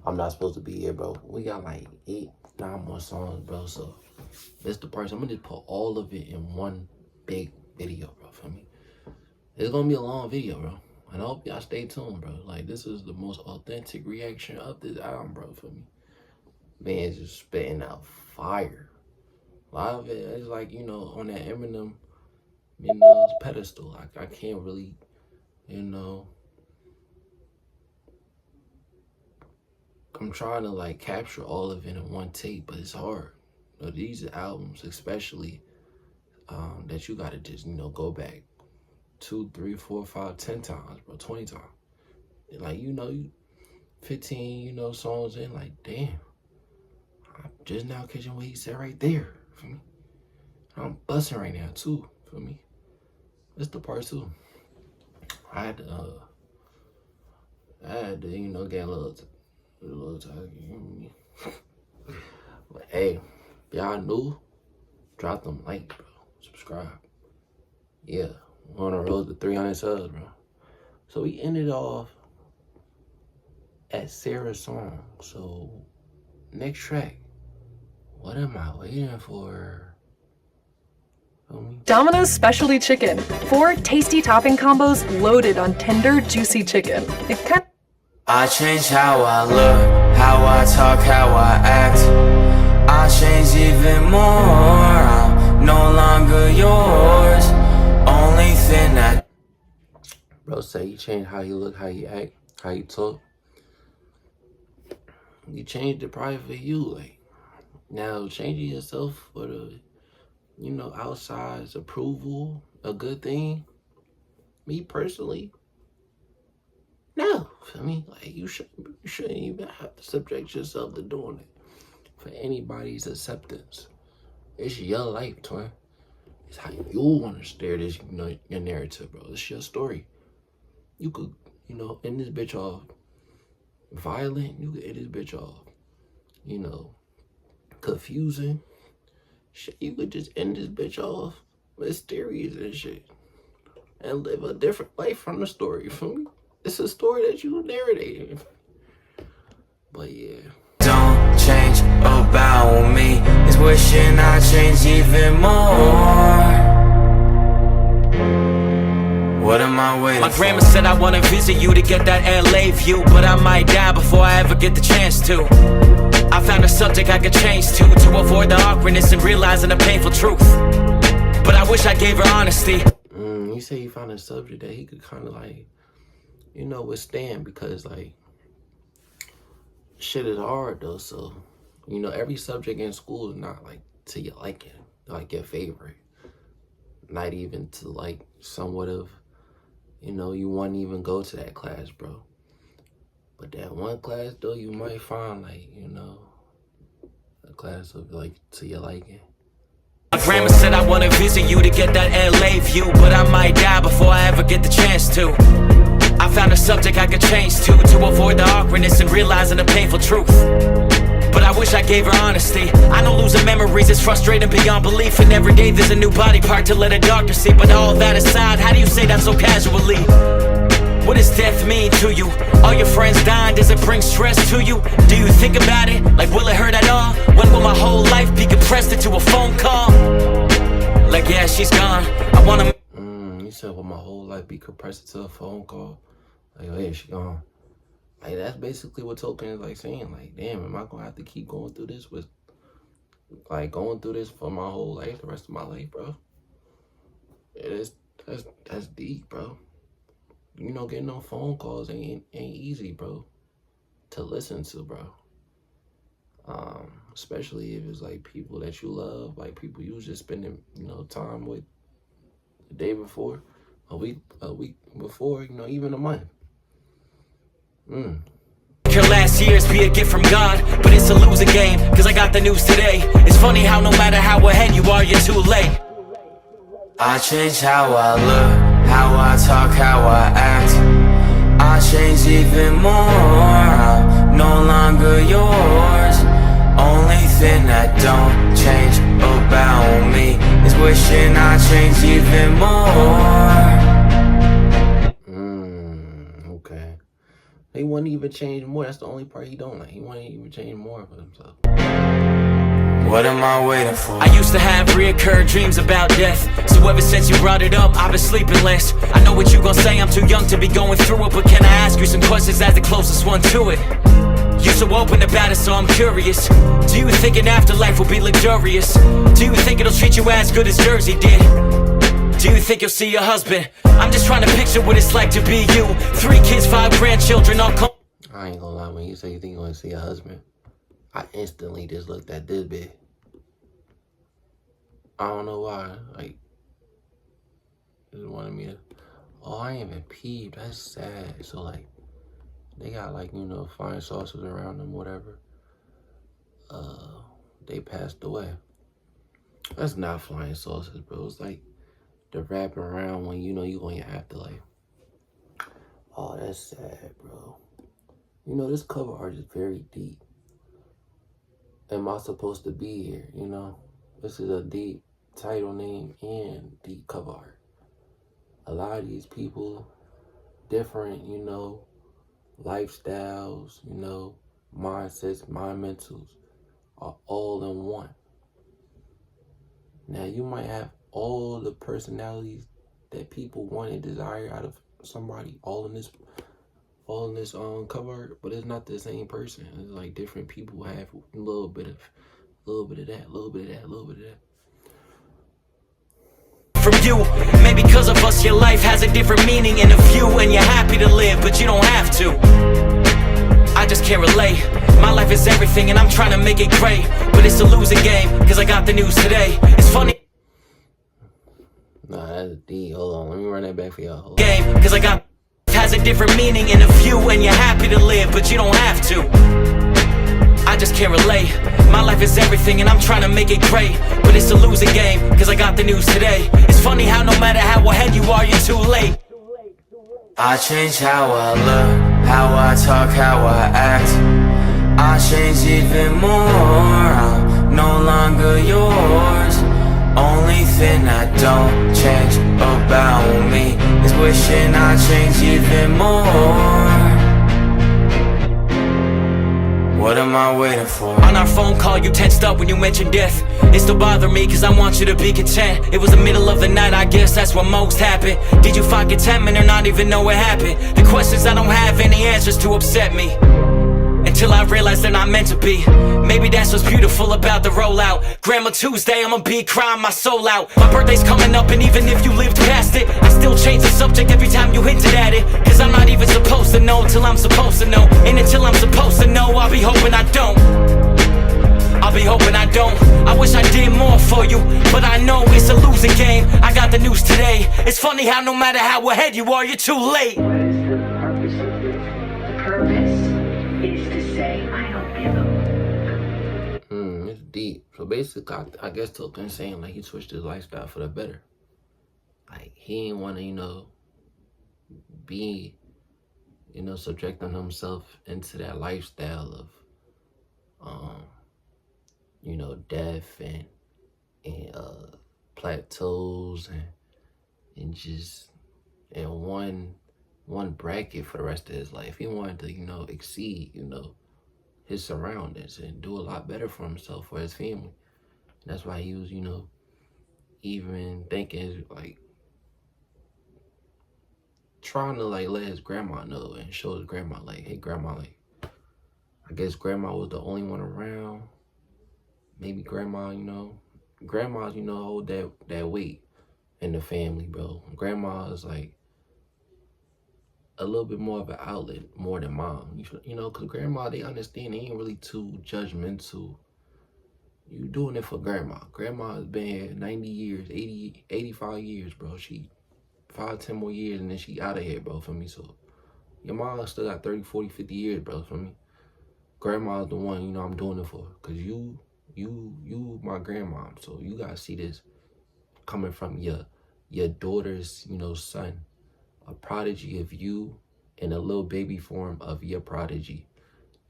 I'm not supposed to be here, bro. We got like 8, 9 more songs, bro. So this the part. I'm gonna just put all of it in one big video, bro. Feel me? It's gonna be a long video, bro. And I hope y'all stay tuned, bro. Like, this is the most authentic reaction of this album, bro. Feel me? Man's just spitting out fire. A lot of it is like, you know, on that Eminem, you know, pedestal. I can't really, you know, I'm trying to like capture all of it in one tape, but it's hard. You know, these albums, especially, that you gotta just, you know, go back 2, 3, 4, 5, 10 times, bro, 20 times. And like, you know, you 15, you know, songs in, like, damn, I'm just now catching what he said right there, for me. I'm busting right now too, for me. It's the part 2. I had to, you know, get a little tired, you know what I mean? But hey, if y'all new, drop them like, bro. Subscribe. Yeah, we're on the road to 300 subs, bro. So we ended off at Sarah's song. So next track, what am I waiting for? Domino's Specialty Chicken. 4 tasty topping combos loaded on tender, juicy chicken. I change how I look, how I talk, how I act. I change even more. I'm no longer yours. Only thing that Bro say you change how you look, how you act, how you talk. You changed it probably for you. Like, now changing yourself for the, you know, outside's approval, a good thing. Me personally, no. I mean, like, you shouldn't even have to subject yourself to doing it for anybody's acceptance. It's your life, twin. It's how you want to steer this, you know, your narrative, bro. It's your story. You could, you know, end this bitch off violent. You could end this bitch off, you know, confusing. Shit, you could just end this bitch off mysterious and shit. And live a different life from the story. From me, it's a story that you narrated. But yeah. don't change about me is wishing I changed even more. What am I waiting for? My grandma said I wanna visit you to get that LA view, but I might die before I ever get the chance to. I found a subject I could change to avoid the awkwardness and realizing the painful truth. But I wish I gave her honesty. You say you found a subject that he could kind of like, you know, withstand, because like shit is hard though. So, you know, every subject in school is not like to your liking, like your favorite. Not even to like somewhat of, you know, you wouldn't even go to that class, bro. But that one class though, you might find like, you know, a class of like to your liking. My grandma said I wanna visit you to get that LA view, but I might die before I ever get the chance to. I found a subject I could change to avoid the awkwardness and realizing the painful truth. But I wish I gave her honesty. I know losing memories is frustrating beyond belief, and every day there's a new body part to let a doctor see. But all that aside, how do you say that so casually? What does death mean to you? All your friends dying, does it bring stress to you? Do you think about it? Like, will it hurt at all? When will my whole life be compressed into a phone call? Like, yeah, she's gone. I wanna... You said, will my whole life be compressed into a phone call? Like, oh yeah, she gone. Like, that's basically what Token is like saying. Like, damn, am I gonna have to keep going through this with, like, going through this for my whole life, the rest of my life, bro? It is, that's deep, bro. You know, getting no phone calls ain't easy, bro, to listen to, bro. Especially if it's like people that you love, like people you was just spending, you know, time with the day before, a week before, you know, even a month. Your last years be a gift from God, but it's a losing game, cause I got the news today. It's funny how no matter how ahead you are, you're too late. I change how I look, how I talk, how I act. I change even more. I'm no longer yours. Only thing that don't change about me is wishing I changed even more. Okay. He wouldn't even change more. That's the only part he don't like. He wouldn't even change more for himself. What am I waiting for? I used to have reoccurring dreams about death, so ever since you brought it up, I've been sleeping less. I know what you gon' say, I'm too young to be going through it, but can I ask you some questions as the closest one to it? You're so open about it, so I'm curious. Do you think an afterlife will be luxurious? Do you think it'll treat you as good as Jersey did? Do you think you'll see your husband? I'm just trying to picture what it's like to be you. 3 kids, 5 grandchildren, all come. I ain't gonna lie, when you say you think you're gonna see your husband, I instantly just looked at this bitch. I don't know why. Like, just wanted me to. Oh, I ain't even peeped. That's sad. So like, they got like, you know, flying saucers around them, whatever. They passed away. That's not flying saucers, bro. It's like the wrapping around when you know you on your afterlife. Oh, that's sad, bro. You know, this cover art is very deep. Am I supposed to be here? You know, this is a deep title name and deep cover art. A lot of these people, different, you know, lifestyles, you know, mindsets, mind mentals are all in one. Now, you might have all the personalities that people want and desire out of somebody all in all in this cover art, but it's not the same person. It's like different people have a little bit of that, a little bit of that, a little bit of that. From you, maybe because of us your life has a different meaning and a view, and you're happy to live, but you don't have to. I just can't relate. My life is everything and I'm trying to make it great, but it's a losing game, cause I got the news today. It's funny. Nah, that's D. Hold on, let me run that back for y'all. Game, cause I got has a different meaning and a view, and you're happy to live, but you don't have to. I just can't relate. My life is everything and I'm trying to make it great, but it's a losing game, cause I got the news today. It's funny how no matter how ahead you are, you're too late. I change how I look, how I talk, how I act. I change even more, I'm no longer yours. Only thing I don't change about me is wishing I changed even more. What am I waiting for? On our phone call you tensed up when you mentioned death. It still bothers me cause I want you to be content. It was the middle of the night, I guess that's what most happened. Did you find contentment or not even know what happened? The questions I don't have any answers to upset me, until I realize they're not meant to be. Maybe that's what's beautiful about the rollout. Grandma Tuesday, I'ma be crying my soul out. My birthday's coming up and even if you lived past it, I still change the subject every time you hinted at it. Cause I'm not even supposed to know till I'm supposed to know. And until I'm supposed to know, I'll be hoping I don't. I'll be hoping I don't. I wish I did more for you, but I know it's a losing game. I got the news today. It's funny how no matter how ahead you are, you're too late. What is the purpose of this? The purpose is to say, I don't give a. It's deep. So basically, I guess Token's saying like he switched his lifestyle for the better. Like he didn't want to, be, subjecting himself into that lifestyle of, death and plateaus and just in one bracket for the rest of his life. He wanted to, exceed, his surroundings and do a lot better for himself, for his family. And that's why he was, even thinking, like, trying to, like, let his grandma know and show his grandma, like, hey, grandma, like, I guess grandma was the only one around. Maybe grandma, grandmas, hold that weight in the family, bro. Grandma is, like, a little bit more of an outlet, more than mom. Because grandma, they understand, they ain't really too judgmental. You doing it for grandma. Grandma has been here 90 years, 80, 85 years, bro. She 5, 10 more years and then she out of here, bro, for me. So your mom still got 30, 40, 50 years, bro, for me. Grandma's the one, I'm doing it for. Because you my grandma. So you got to see this coming from your daughter's, son. A prodigy of you and a little baby form of your prodigy,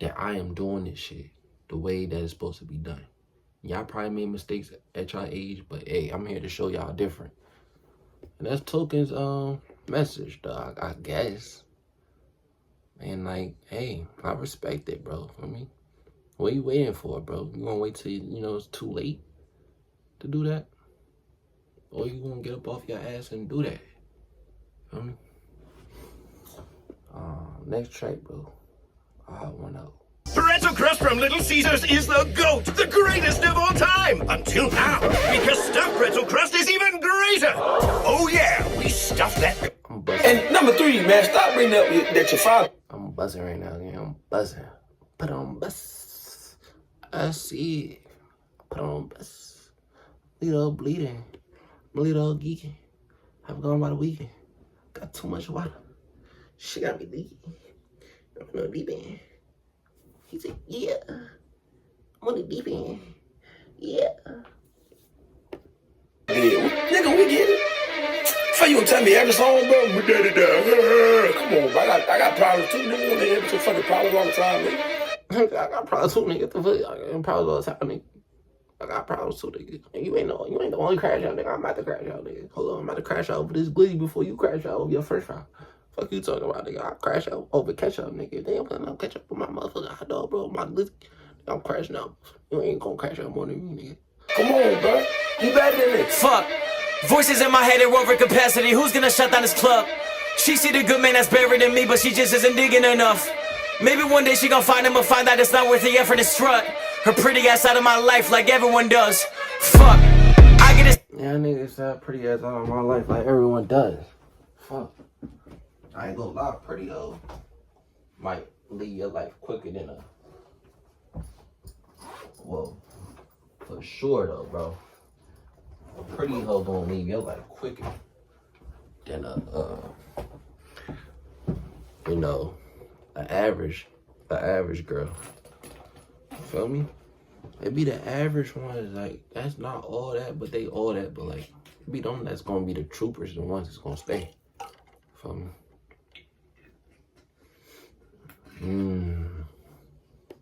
that I am doing this shit the way that it's supposed to be done. Y'all probably made mistakes at y'all age, but hey, I'm here to show y'all different. And that's Token's message, dog, I guess. And like, hey, I respect it, bro, for me. What you waiting for, bro? You gonna wait till, it's too late to do that? Or you gonna get up off your ass and do that? Feel me? Next track, bro. I want out. Pretzel crust from Little Caesars is the GOAT, the greatest of all time, until now, because stuffed pretzel crust is even greater. Oh yeah, we stuffed that. And number 3, man, stop bringing up that your father. I'm buzzing right now, man. I'm buzzing. Put on buzz. I see it. Put on buzz. Little bleeding. Little geeking. I've gone by the weekend. Got too much water. She got me leaking. I'm in the deep end. He said, yeah. I'm on the deep end. Yeah. Nigga, we get it. So you gonna tell me every song, bro? Come on, bro. I got problems too, nigga. I have some fucking problems all the time, nigga. I got problems too, nigga. I got problems all the time, nigga. I got problems too, nigga. And you ain't the only crash out, nigga. I'm about to crash out, nigga. Hold on, I'm about to crash out over this glizzy before you crash out over your first round. Fuck you talking about, nigga? I crash out over ketchup, nigga. They ain't gonna catch up with my motherfucking hot dog, bro. My glizzy. I'm crashing out. You ain't gonna crash out more than me, nigga. Come on, bro. You better than this. Fuck. Voices in my head are over capacity. Who's gonna shut down this club? She see the good man that's buried in me, but she just isn't digging enough. Maybe one day she gon' find him, but find out it's not worth the effort to strut her pretty ass out of my life like everyone does. Fuck, I get this. Yeah, niggas that pretty ass out of my life like everyone does. Fuck. I ain't gonna lie, pretty hoe might leave your life quicker than a. Well, for sure though, bro. A pretty hoe gonna leave your life quicker than a, you know, an average girl. You feel me? It be the average ones, like, that's not all that, but they all that, but like, it be them that's gonna be the troopers, the ones that's gonna stay. Feel me?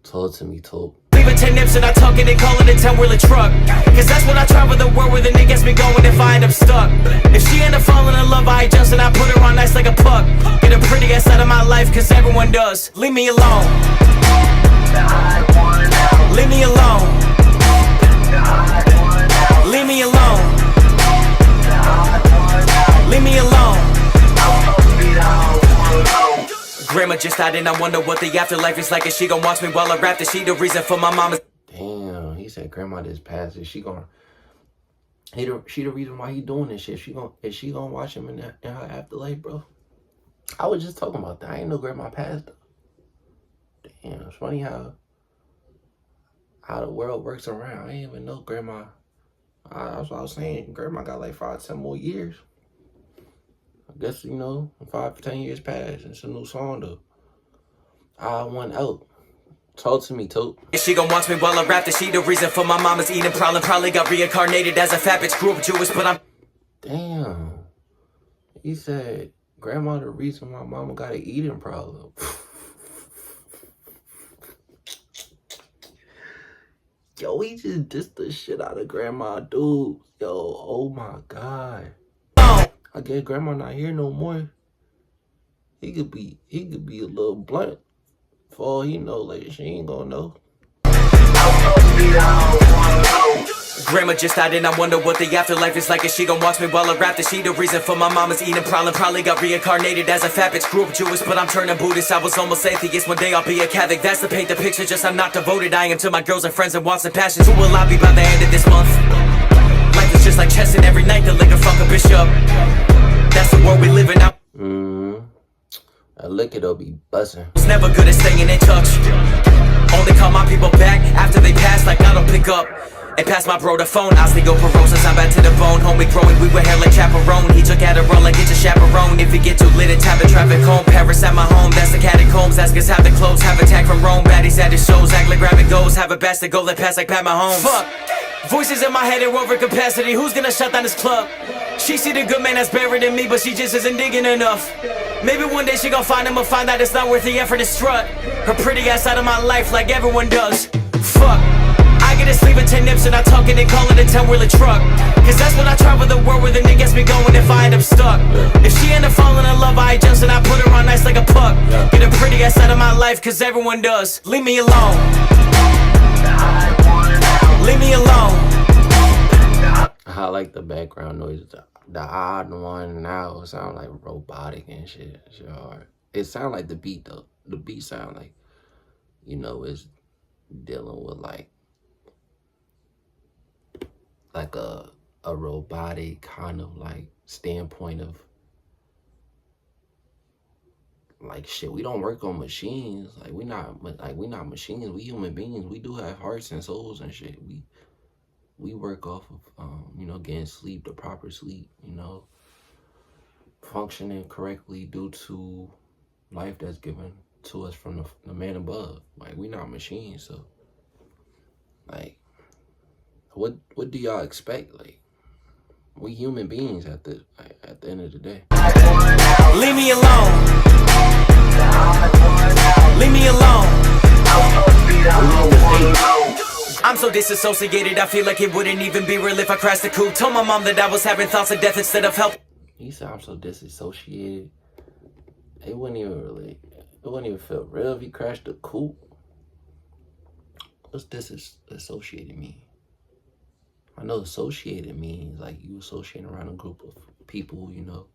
Told to me, told. Leaving 10 nips and I tuck it and call it a 10-wheeler truck. Cause that's when I travel the world where the nigga gets me going if I end up stuck. If she end up falling in love, I adjust and I put her on nice like a puck. Get a pretty ass out of my life cause everyone does. Leave me alone. Leave me alone. Leave me alone. Leave me alone. Grandma just died and I wonder what the afterlife is like. Is she gon' watch me while I rap? Is she the reason for my mama's? Damn, he said grandma just passed. Is she gonna? She the reason why he doing this shit. Is she gonna watch him in her afterlife, bro? I was just talking about that. I ain't know grandma passed. Damn, it's funny how the world works around. I ain't even know grandma. That's what I was saying. Grandma got like 5-10 more years. I guess, you know, 5-10 years passed. It's a new song though. I went out. Talk to me, Tote. Is she gon' watch me while I rap? Is she the reason for my mama's eating problem? Probably got reincarnated as a fat bitch. Grew up Jewish, but I'm. Damn. He said, grandma the reason my mama got an eating problem. Yo, he just dissed the shit out of grandma, dude. Yo, oh my God. I guess grandma not here no more. He could be a little blunt. For all he know, like, she ain't gonna know. Grandma just died and I wonder what the afterlife is like. Is she gon' watch me while I rap? Is she the reason for my mama's eating problem? Probably got reincarnated as a fat bitch. Grew up Jewish, but I'm turning Buddhist. I was almost atheist. One day I'll be a Catholic. That's to paint the picture, just I'm not devoted. I am to my girls and friends and wants and passions. Who will I be by the end of this month? Life is just like chess and every night the liquor fuck a bishop. That's the world we live in now. A liquor though be buzzing. It's never good at staying in touch. Only call my people back after they pass, like I don't pick up. And pass my bro the phone, osteoporosis, I'm back to the bone. Homie growing, we were hair like chaperone. He took Adderall like it's a chaperone. If you get too lit, it's time to traffic home. Paris at my home, that's the catacombs. Ask us how the clothes, have attack from Rome. Baddies at his shows, act like grab it goes. Have a bastard go, let pass like Pat Mahomes. Fuck, voices in my head are over capacity. Who's gonna shut down this club? She see the good man that's buried in me, but she just isn't digging enough. Maybe one day she gon' find him, but find out it's not worth the effort to strut her pretty ass out of my life like everyone does. Fuck, I get to sleep with 10 nips and I tuck it and call it a 10-wheeler truck. Cause that's when I travel the world where the nigga gets me going if I end up stuck. If she end up falling in love, I adjust and I put her on nice like a puck. Get a pretty ass out of my life cause everyone does. Leave me alone. Leave me alone. I like the background noise. The odd one now sound like robotic and shit. Shit hard. It sound like the beat though. The beat sound like, you know, it's dealing with like a robotic kind of like standpoint of like shit. We don't work on machines. Like we not machines. We human beings. We do have hearts and souls and shit. We work off of, you know, getting sleep, the proper sleep, you know, functioning correctly due to life that's given to us from the man above. Like, we not machines, so, like, what do y'all expect? Like, we human beings at the end of the day. Leave me alone. Leave me alone. I'm so disassociated, I feel like it wouldn't even be real if I crashed the coupe. Told my mom that I was having thoughts of death instead of help. He said I'm so disassociated. It wouldn't even feel real if he crashed the coupe. What's disassociated mean? I know associated means like you associate around a group of people, you know.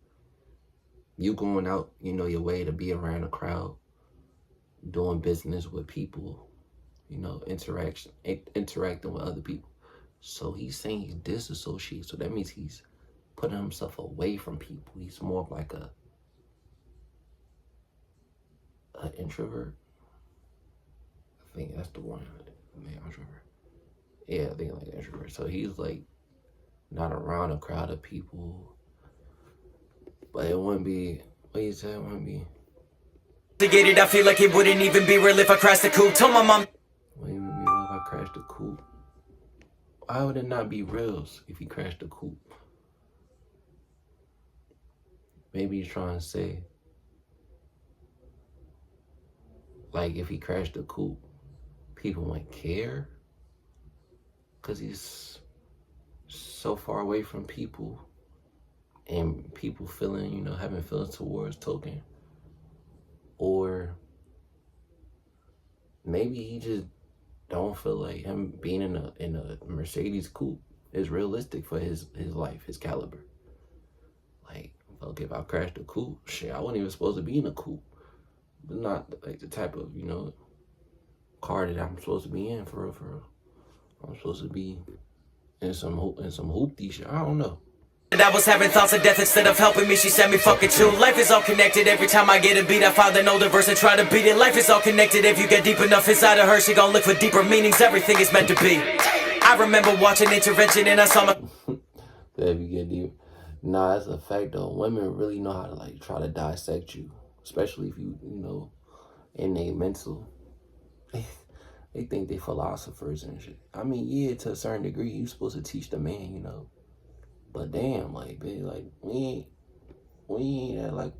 You going out, your way to be around a crowd, doing business with people, interacting with other people. So he's saying he's disassociated. So that means he's putting himself away from people. He's more of like an introvert. I think that's the one. Introvert. Yeah, I think like introvert. So he's like not around a crowd of people. But it wouldn't be, what you said, it wouldn't be. To get it, I feel like it wouldn't even be real if I crashed the coupe. Told my mom. Wouldn't even be real if I crashed the coupe. Why would it not be real if he crashed the coupe? Maybe he's trying to say, like, if he crashed the coupe, people wouldn't care. Because he's so far away from people. And people feeling, having feelings towards Token. Or maybe he just don't feel like him being in a Mercedes coupe is realistic for his life, his caliber. Like, fuck, if I crashed a coupe, shit, I wasn't even supposed to be in a coupe. But not like the type of, car that I'm supposed to be in, for real. I'm supposed to be in some hoopty shit. I don't know. And I was having thoughts of death instead of helping me. She sent me fucking too. Life is all connected. Every time I get a beat, I find an older verse and try to beat it. Life is all connected. If you get deep enough inside of her, she gon' look for deeper meanings. Everything is meant to be. I remember watching Intervention and I saw my... If you get deep. Nah, that's a fact though. Women really know how to like try to dissect you. Especially if you, in a mental. They think they philosophers and shit. I mean, yeah, to a certain degree, you supposed to teach the man, But damn, like, bitch, like, we ain't at, like,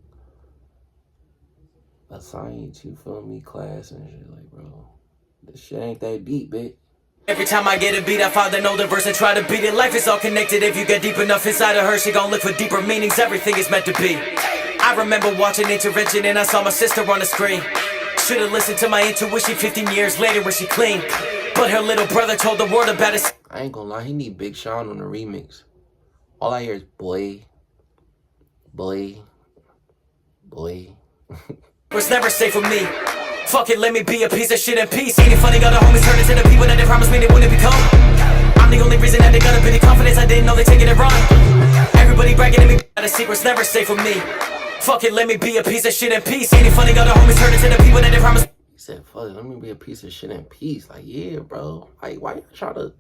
a science, you feel me, class and shit. Like, bro, this shit ain't that deep, bitch. Every time I get a beat, I find an older verse and try to beat it. Life is all connected. If you get deep enough inside of her, she gon' look for deeper meanings. Everything is meant to be. I remember watching Intervention and I saw my sister on the screen. Should've listened to my intuition 15 years later when she clean. But her little brother told the world about it. I ain't gonna lie, he need Big Sean on the remix. All I hear is boy. Was never safe for me. Fuck it, let me be a piece of shit in peace. Ain't it funny, got the homies turn into the people that they promised me they wouldn't become. I'm the only reason that they got a bit of confidence. I didn't know they taking it wrong. Everybody bragging at me, but the secret's never safe for me. Fuck it, let me be a piece of shit in peace. Ain't it funny, got the homies turn into the people that they promised. He said, fuck it, let me be a piece of shit in peace. Like, yeah, bro. Like, why you try to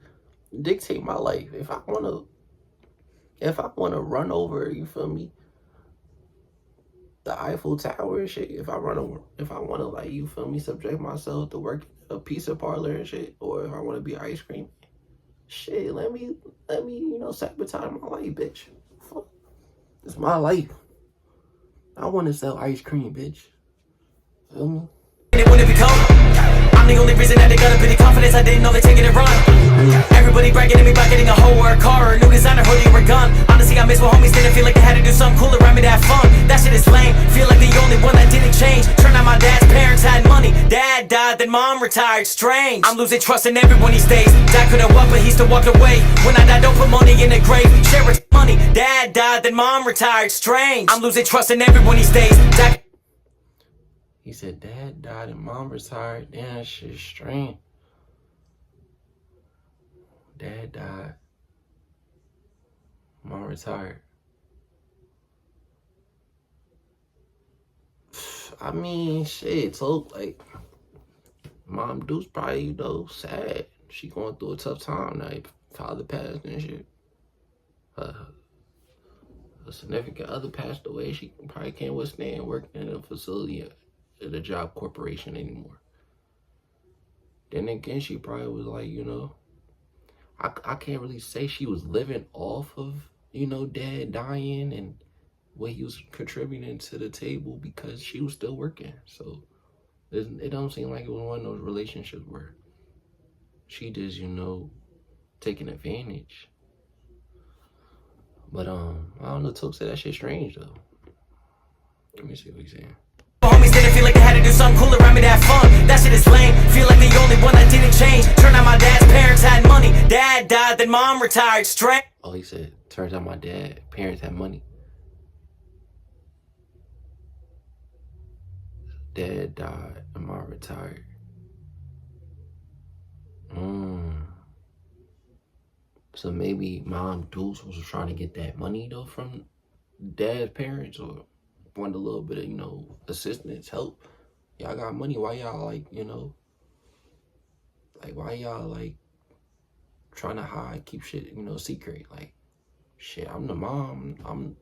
dictate my life? If I wanna run over, you feel me, the Eiffel Tower and shit, if I wanna, like, you feel me, subject myself to work a pizza parlor and shit, or if I wanna be ice cream, shit, let me, sabotage my life, bitch. Fuck. It's my life. I wanna sell ice cream, bitch. Feel me? It wouldn't become. I'm the only reason that they got a bit of confidence. I didn't know they taking it wrong. Everybody bragging at me about getting a hoe or a car or a new designer hoodie or a gun. Honestly, I miss when homies didn't feel like they had to do something cool around me to have fun. That shit is lame. Feel like the only one that didn't change. Turned out my dad's parents had money. Dad died, then mom retired. Strange. I'm losing trust in everyone these days. Dad couldn't walk, but he still walked away. When I die, don't put money in the grave. Share it, money. Dad died, then mom retired. Strange. I'm losing trust in everyone these days. He said, Dad died and Mom retired. Damn, that shit's strange. Dad died. Mom retired. I mean, shit, so, like, Mom Deuce probably, sad. She going through a tough time now. Father passed and shit. A significant other passed away. She probably can't withstand working in a facility at a job corporation anymore. Then again, she probably was like, I can't really say she was living off of, Dad dying and what he was contributing to the table because she was still working. So it don't seem like it was one of those relationships where she just, taking advantage. But I don't know, Toke said that shit strange though. Let me see what he's saying. Homies didn't feel like they had to do something cool around me to have fun. That shit is lame. Feel like the only one that didn't change. Turned out my dad's parents had money. Dad died, then mom retired. Strange. Oh, he said, turns out my parents had money. dad died. Am I retired? So maybe Mom Deuce was trying to get that money though from dad's parents, or wanted a little bit of, you know, assistance, help. Y'all got money. Why y'all like, you know, like why y'all like trying to hide, keep shit, you know, secret? Like, shit, I'm the mom. I'm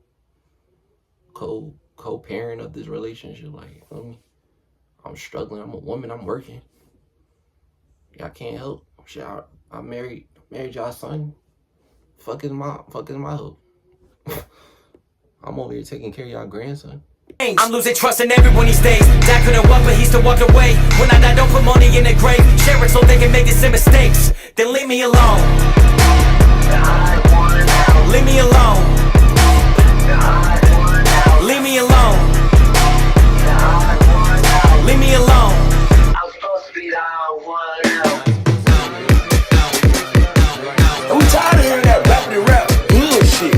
co-parent of this relationship. Like, you feel me? I'm struggling. I'm a woman. I'm working. Y'all can't help. Shit, I married y'all son. Fuck is my hope. I'm over here taking care of y'all grandson. I'm losing trust in everyone these days. Dad couldn't walk, but he still walked away. When I die, don't put money in the grave. Share it so they can make the same mistakes. Then leave me alone. Leave me alone. Leave me alone. Leave me alone. I'm supposed to be the one out. I'm tired of hearing that rap bullshit.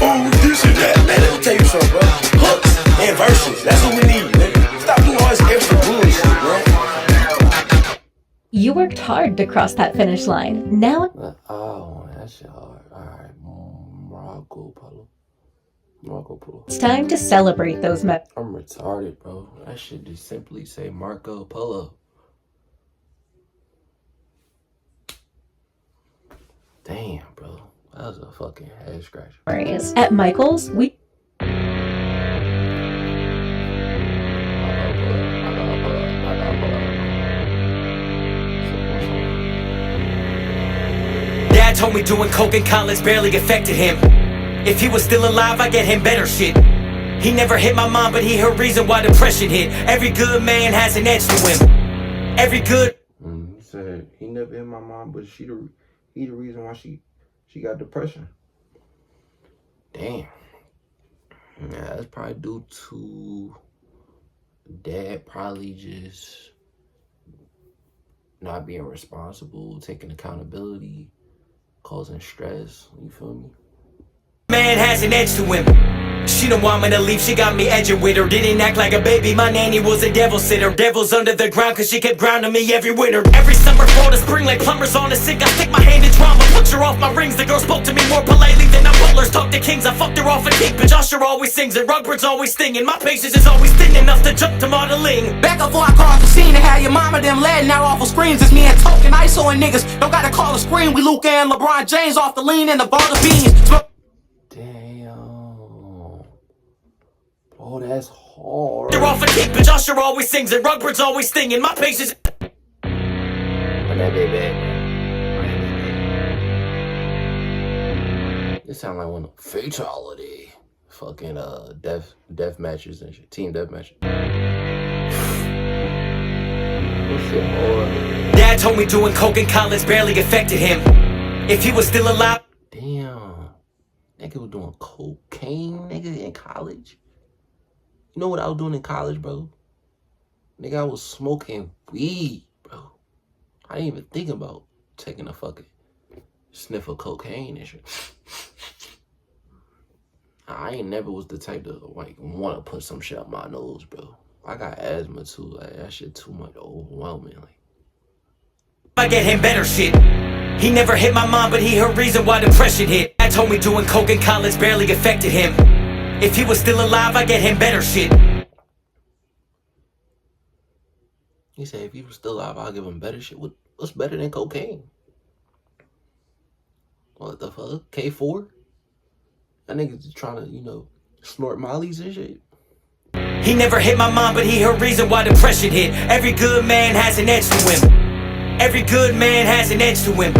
Oh, this and that. Man, let me tell you something, bro. Hooks and verses. That's what we need, man. Stop doing all this extra bullshit, bro. You worked hard to cross that finish line. Now... Oh, that shit hard. Alright, Morocco Polo. It's time to celebrate those I'm retarded, bro. That shit just simply say Marco Polo. Damn, bro. That was a fucking head scratcher. memories. At Michael's, we... Dad told me doing coke in college barely affected him. If he was still alive, I get him better shit. He never hit my mom, but he her reason why depression hit. Every good man has an edge to him. Every good... He said he never hit my mom, but he the reason why she got depression. Damn. Yeah, that's probably due to dad probably just not being responsible, taking accountability, causing stress. You feel me? Man has an edge to him. She don't want me to leave, she got me edging with her. Didn't act like a baby, my nanny was a devil sitter. Devils under the ground cause she kept grounding me every winter. Every summer, fall to spring, like plumbers on a sink. I stick my hand in drama, picture off my rings. The girl spoke to me more politely than the butlers talk to kings. I fucked her off a cake, but Usher always sings and Rugbird's always stinging. My patience is always thin enough to jump to modeling. Back before I crossed the scene, they had your mama them letting out awful screams. It's me and Token, ISO and niggas don't gotta call a screen. We Luka and LeBron James off the lean and the ball of beans. Oh, that's hard. They're off a kick, but Usher always sings and Rugbird's always stinging. My patience. Run that baby back. This sound like one of fatality. Fucking death matches and shit. Team death matches. This shit hard. Dad told me doing coke in college barely affected him. If he was still alive. Damn. Nigga was doing cocaine, nigga, in college. You know what I was doing in college, bro? Nigga, I was smoking weed, bro. I didn't even think about taking a fucking sniff of cocaine and shit. I ain't never was the type to, like, want to put some shit up my nose, bro. I got asthma, too. Like, that shit too much overwhelming. Like, I get him better shit. He never hit my mom, but he her reason why depression hit. Dad told me doing coke in college barely affected him. If he was still alive, I get him better shit. he said if he was still alive, I'll give him better shit. What's better than cocaine? What the fuck? K4? That nigga's just trying to, you know, snort mollies and shit. He never hit my mom, but he her reason why depression hit. Every good man has an edge to him. Every good man has an edge to him.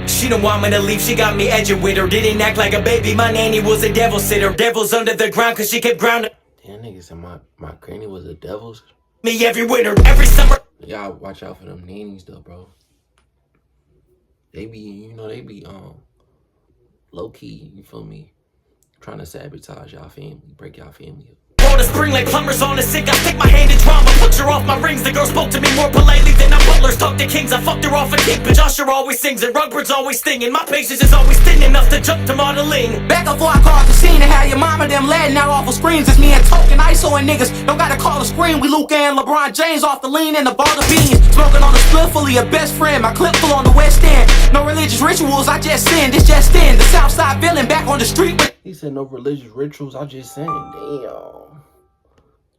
She don't want me to leave, she got me edging with her. Didn't act like a baby, my nanny was a devil sitter. Devils under the ground cause she kept grounding. Damn, nigga said my granny was a devil's. Me every winter, every summer. Y'all watch out for them nannies though, bro. They be, you know, low key, you feel me, trying to sabotage y'all family, break y'all family up. The spring like plumbers on a sink. I stick my hand in drama, picture off my rings. The girl spoke to me more politely than the butlers talk fuck the kings, I fucked her off a king. But Usher always sings and Rugbird's always stinging. My patience is always thin enough to jump to modeling. Back before I called the scene and had your mama them letting out awful screams. It's me and Token ISO and niggas don't gotta call a screen. We Luka and LeBron James off the lean and the ball of beans. Smoking on a split fully a best friend. My clip full on the West End. No religious rituals, I just sin. This just in. The Southside villain back on the street with. He said no religious rituals, I just sin.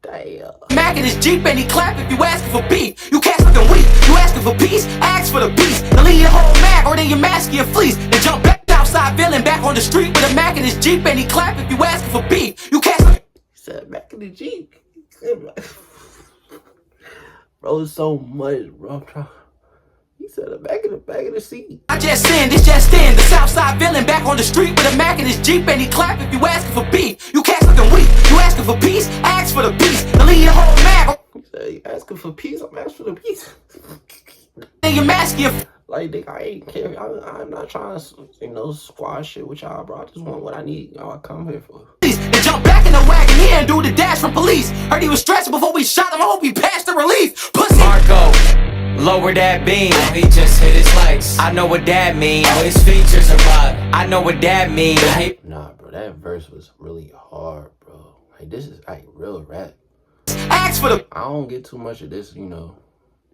Damn. Mac in his Jeep and he clap if you asking for beef. You can't fucking weak. You asking for peace, ask for the beast. Then leave your whole Mac or then your mask your fleece. Then jump back outside villain back on the street with a Mac in his Jeep and he clap if you asking for beef. You can't. He said Mac in the Jeep. Bro, so much, bro. He said a back in the seat. I just sin, this just in. The Southside villain back on the street with a Mac in his Jeep and he clap if you asking for beef. You can't fucking weak. You asking for peace, ask for the beast. Then leave your whole Mac. He said you asking for peace, I'm asking for the peace. Then your mask your. Like, nigga, I ain't care. I'm not trying to, squash shit with y'all, bro. I just want what I need. I come here for. Then jump back in the wagon here and do the dash from police. Heard he was stressing before we shot him. I hope he passed the relief. Pussy. Marco, lower that beam. He just hit his lights. I know what that mean. His features are bad. I know what that mean. Nah, bro, that verse was really hard, bro. Like, this is like real rap. Ask for the. I don't get too much of this, in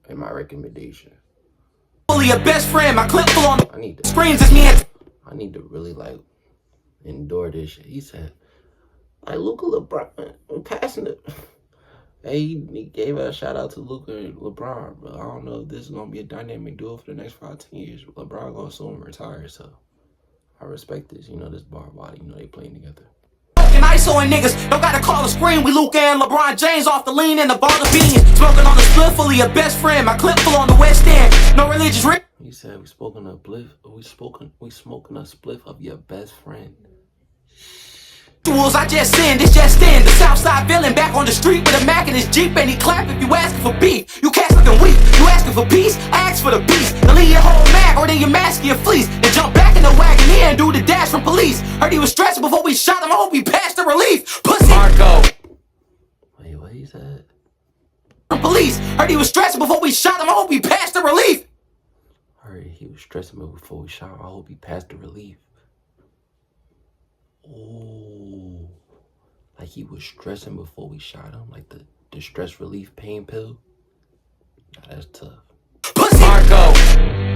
my recommendation. Fully a best friend. My clip full on the. I need to. Screams is me and. I need to really endure this shit. He said, like Luka LeBron passing it. Hey, he gave a shout out to Luka and LeBron, but I don't know if this is gonna be a dynamic duo for the next 5-10 years. LeBron gonna soon retire, so I respect this. This bar body. They playing together. And ISO and niggas don't gotta call a screen. We Luka and LeBron James off the lean and the ball of beans. Smoking on the split fully a best friend. My clip full on the West End. No religious rip. He said we smoking a spliff of your best friend. I just sin, this just in. The Southside villain back on the street with a Mac in his Jeep and he clap if you asking for beef. You can't fucking weak. You asking for peace, ask for the beast. Then leave your whole Mac or then your mask your fleece. Then jump back in the wagon here and do the dash from police. Heard he was stressing before we shot him. I hope he passed the relief. Pussy. Marco. Wait, what he said? From police. Heard he was stressing before we shot him. I hope he passed the relief. Heard he was stressing before we shot him. I hope he passed the relief. Oh, like he was stressing before we shot him, like the stress relief pain pill. Nah, that's tough. Marco,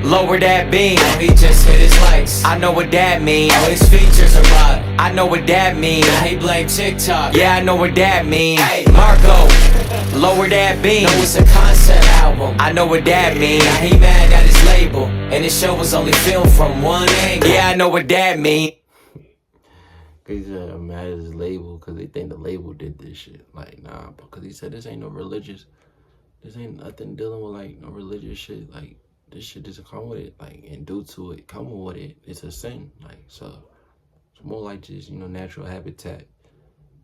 lower that beam. He just hit his lights. I know what that mean. His features are bad. I know what that mean. He blame TikTok. Yeah, I know what that mean. Hey, Marco, lower that beam. No, it's a concept album. I know what that mean. He mad at his label, and his show was only filmed from one angle. Yeah, I know what that mean. He said I'm mad at his label because they think the label did this shit. Like, nah, because he said this ain't no nothing dealing with no religious shit. Like, this shit doesn't come with it. Like, and due to it coming with it, it's a sin. Like, so it's more like just, natural habitat,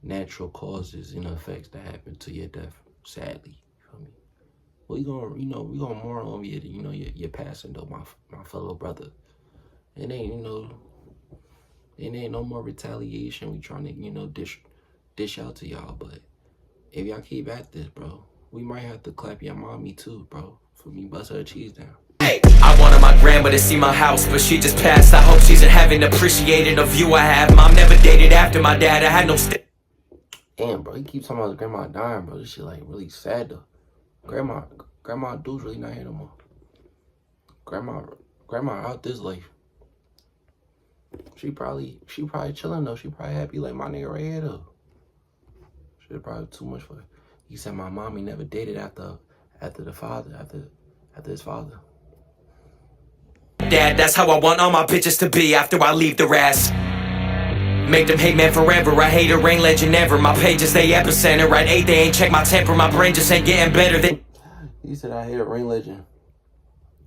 natural causes and effects that happen to your death, sadly. You feel me? Well, we gonna mourn on your passing though, my fellow brother. It ain't, it ain't no more retaliation. We trying to, dish out to y'all. But if y'all keep at this, bro, we might have to clap your mommy too, bro, for me bust her cheese down. Hey, I wanted my grandma to see my house, but she just passed. I hope she's in heaven, appreciated the view I have. Mom never dated after my dad. I had no Damn, bro, he keeps talking about his grandma dying, bro. This shit really sad though. Grandma dude's really not here no more. Grandma out this life. She probably chilling though. She probably happy like my nigga right here though. Shit probably too much for her. He said my mommy never dated after his father. Dad, that's how I want all my bitches to be after I leave the rest. Make them hate man forever. I hate a rain legend ever. My pages they epicenter. At 8 they ain't check my temper. My brain just ain't getting better than. He said I hate a rain legend.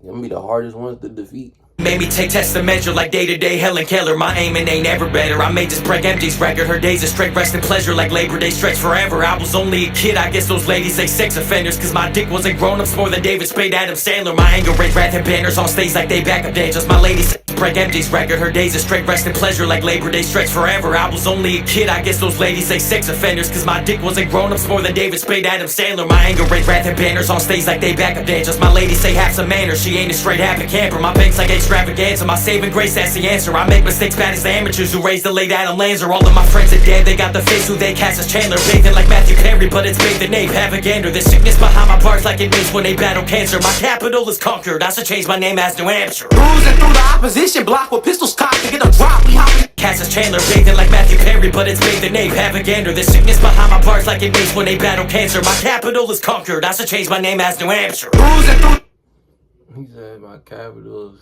Them be the hardest ones to defeat. Made me take tests to measure like day-to-day Helen Keller. My aiming ain't ever better. I may just break MJ's record. Her days of straight rest and pleasure like Labor Day stretch forever. I was only a kid, I guess those ladies say sex offenders. Cause my dick wasn't grown ups more than David Spade, Adam Sandler. My anger raised wrath and banners on stage like they backup dancers. My ladies break MJ's record. Her days of straight rest and pleasure like Labor Day stretch forever. I was only a kid, I guess those ladies say sex offenders, cause my dick wasn't grown-ups more than David Spade, Adam Sandler. My anger rate wrath and banners on stage like they backup dancers. My lady say have some manners, she ain't a straight happy camper. My bank's like extravaganza, my saving grace that's the answer. I make mistakes bad as the amateurs who raised the late Adam Lanza. All of my friends are dead, they got the face who they cast as Chandler. Bathing like Matthew Perry, but it's bathed in Abe Havagander. The sickness behind my parts like it makes when they battle cancer. My capital is conquered, I should change my name as New Hampshire. Cruising through the opposition block with pistols cocked to get a drop. We hopping. Cast as Chandler, bathing like Matthew Perry, but it's bathed in Abe Havagander. The sickness behind my parts like it makes when they battle cancer. My capital is conquered, I should change my name as New Hampshire. Cruising through. He said my capital is.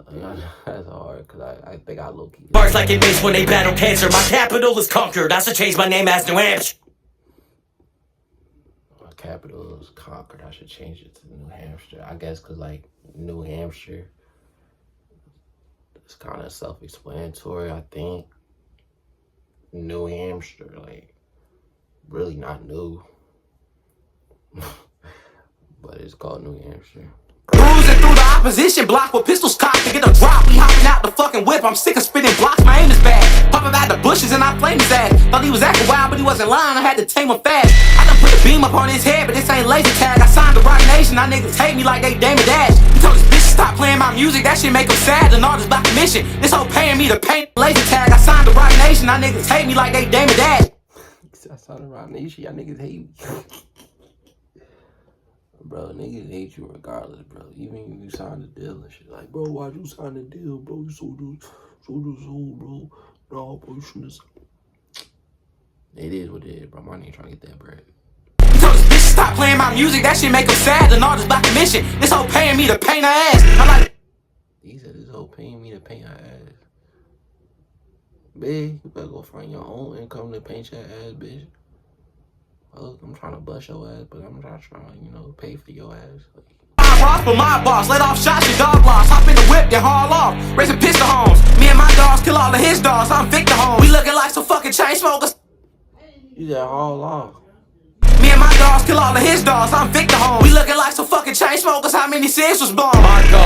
That's hard, cause I think I low-key. Parts like it makes when they battle cancer. My capital is conquered, I should change my name as New Hampshire. My capital is conquered, I should change it to New Hampshire. I guess cause like New Hampshire, it's kind of self-explanatory, I think. New Hampshire, like, really not new. But it's called New Hampshire. Cruising through the opposition block with pistols cocked to get a drop. We hopping out the fucking whip, I'm sick of spitting blocks, my aim is bad. Popping out the bushes and I flame his ass. Thought he was acting wild, but he wasn't lying, I had to tame him fast. I done put the beam up on his head, but this ain't laser tag. I signed the Rock Nation, now niggas hate me like they Damon Dash. He told his bitch stop playing my music, that shit make him sad. An artist by commission, this whole paying me to paint laser tag. I signed the Rock Nation, now niggas hate me like they Damon Dash. I signed the Rock Nation, y'all niggas hate me. Bro, niggas hate you regardless, bro. Even if you signed a deal and shit. Like, bro, why'd you sign the deal, bro? You sold the soul, bro. No, bro, you shouldn't have. It is what it is, bro. My nigga trying to get that bread. He told his bitch stop playing my music, that shit make him sad. An artist by commission, this whole paying me to paint her ass. I'm like, He said this whole paying me to paint her ass. Bitch, you better go find your own income to paint your ass, bitch. Look, I'm trying to bust your ass, but I'm not trying to, you know, pay for your ass. my boss, but my boss, let off shots, your dog lost. Hop in the whip, then haul off, raising pistol homes. Me and my dogs kill all of his dogs, I'm Victor Holmes. We looking like some fucking chain smokers. You said haul off. Me and my dogs kill all of his dogs, I'm Victor Holmes. We looking like some fucking chain smokers, how many cigs was born? Marco,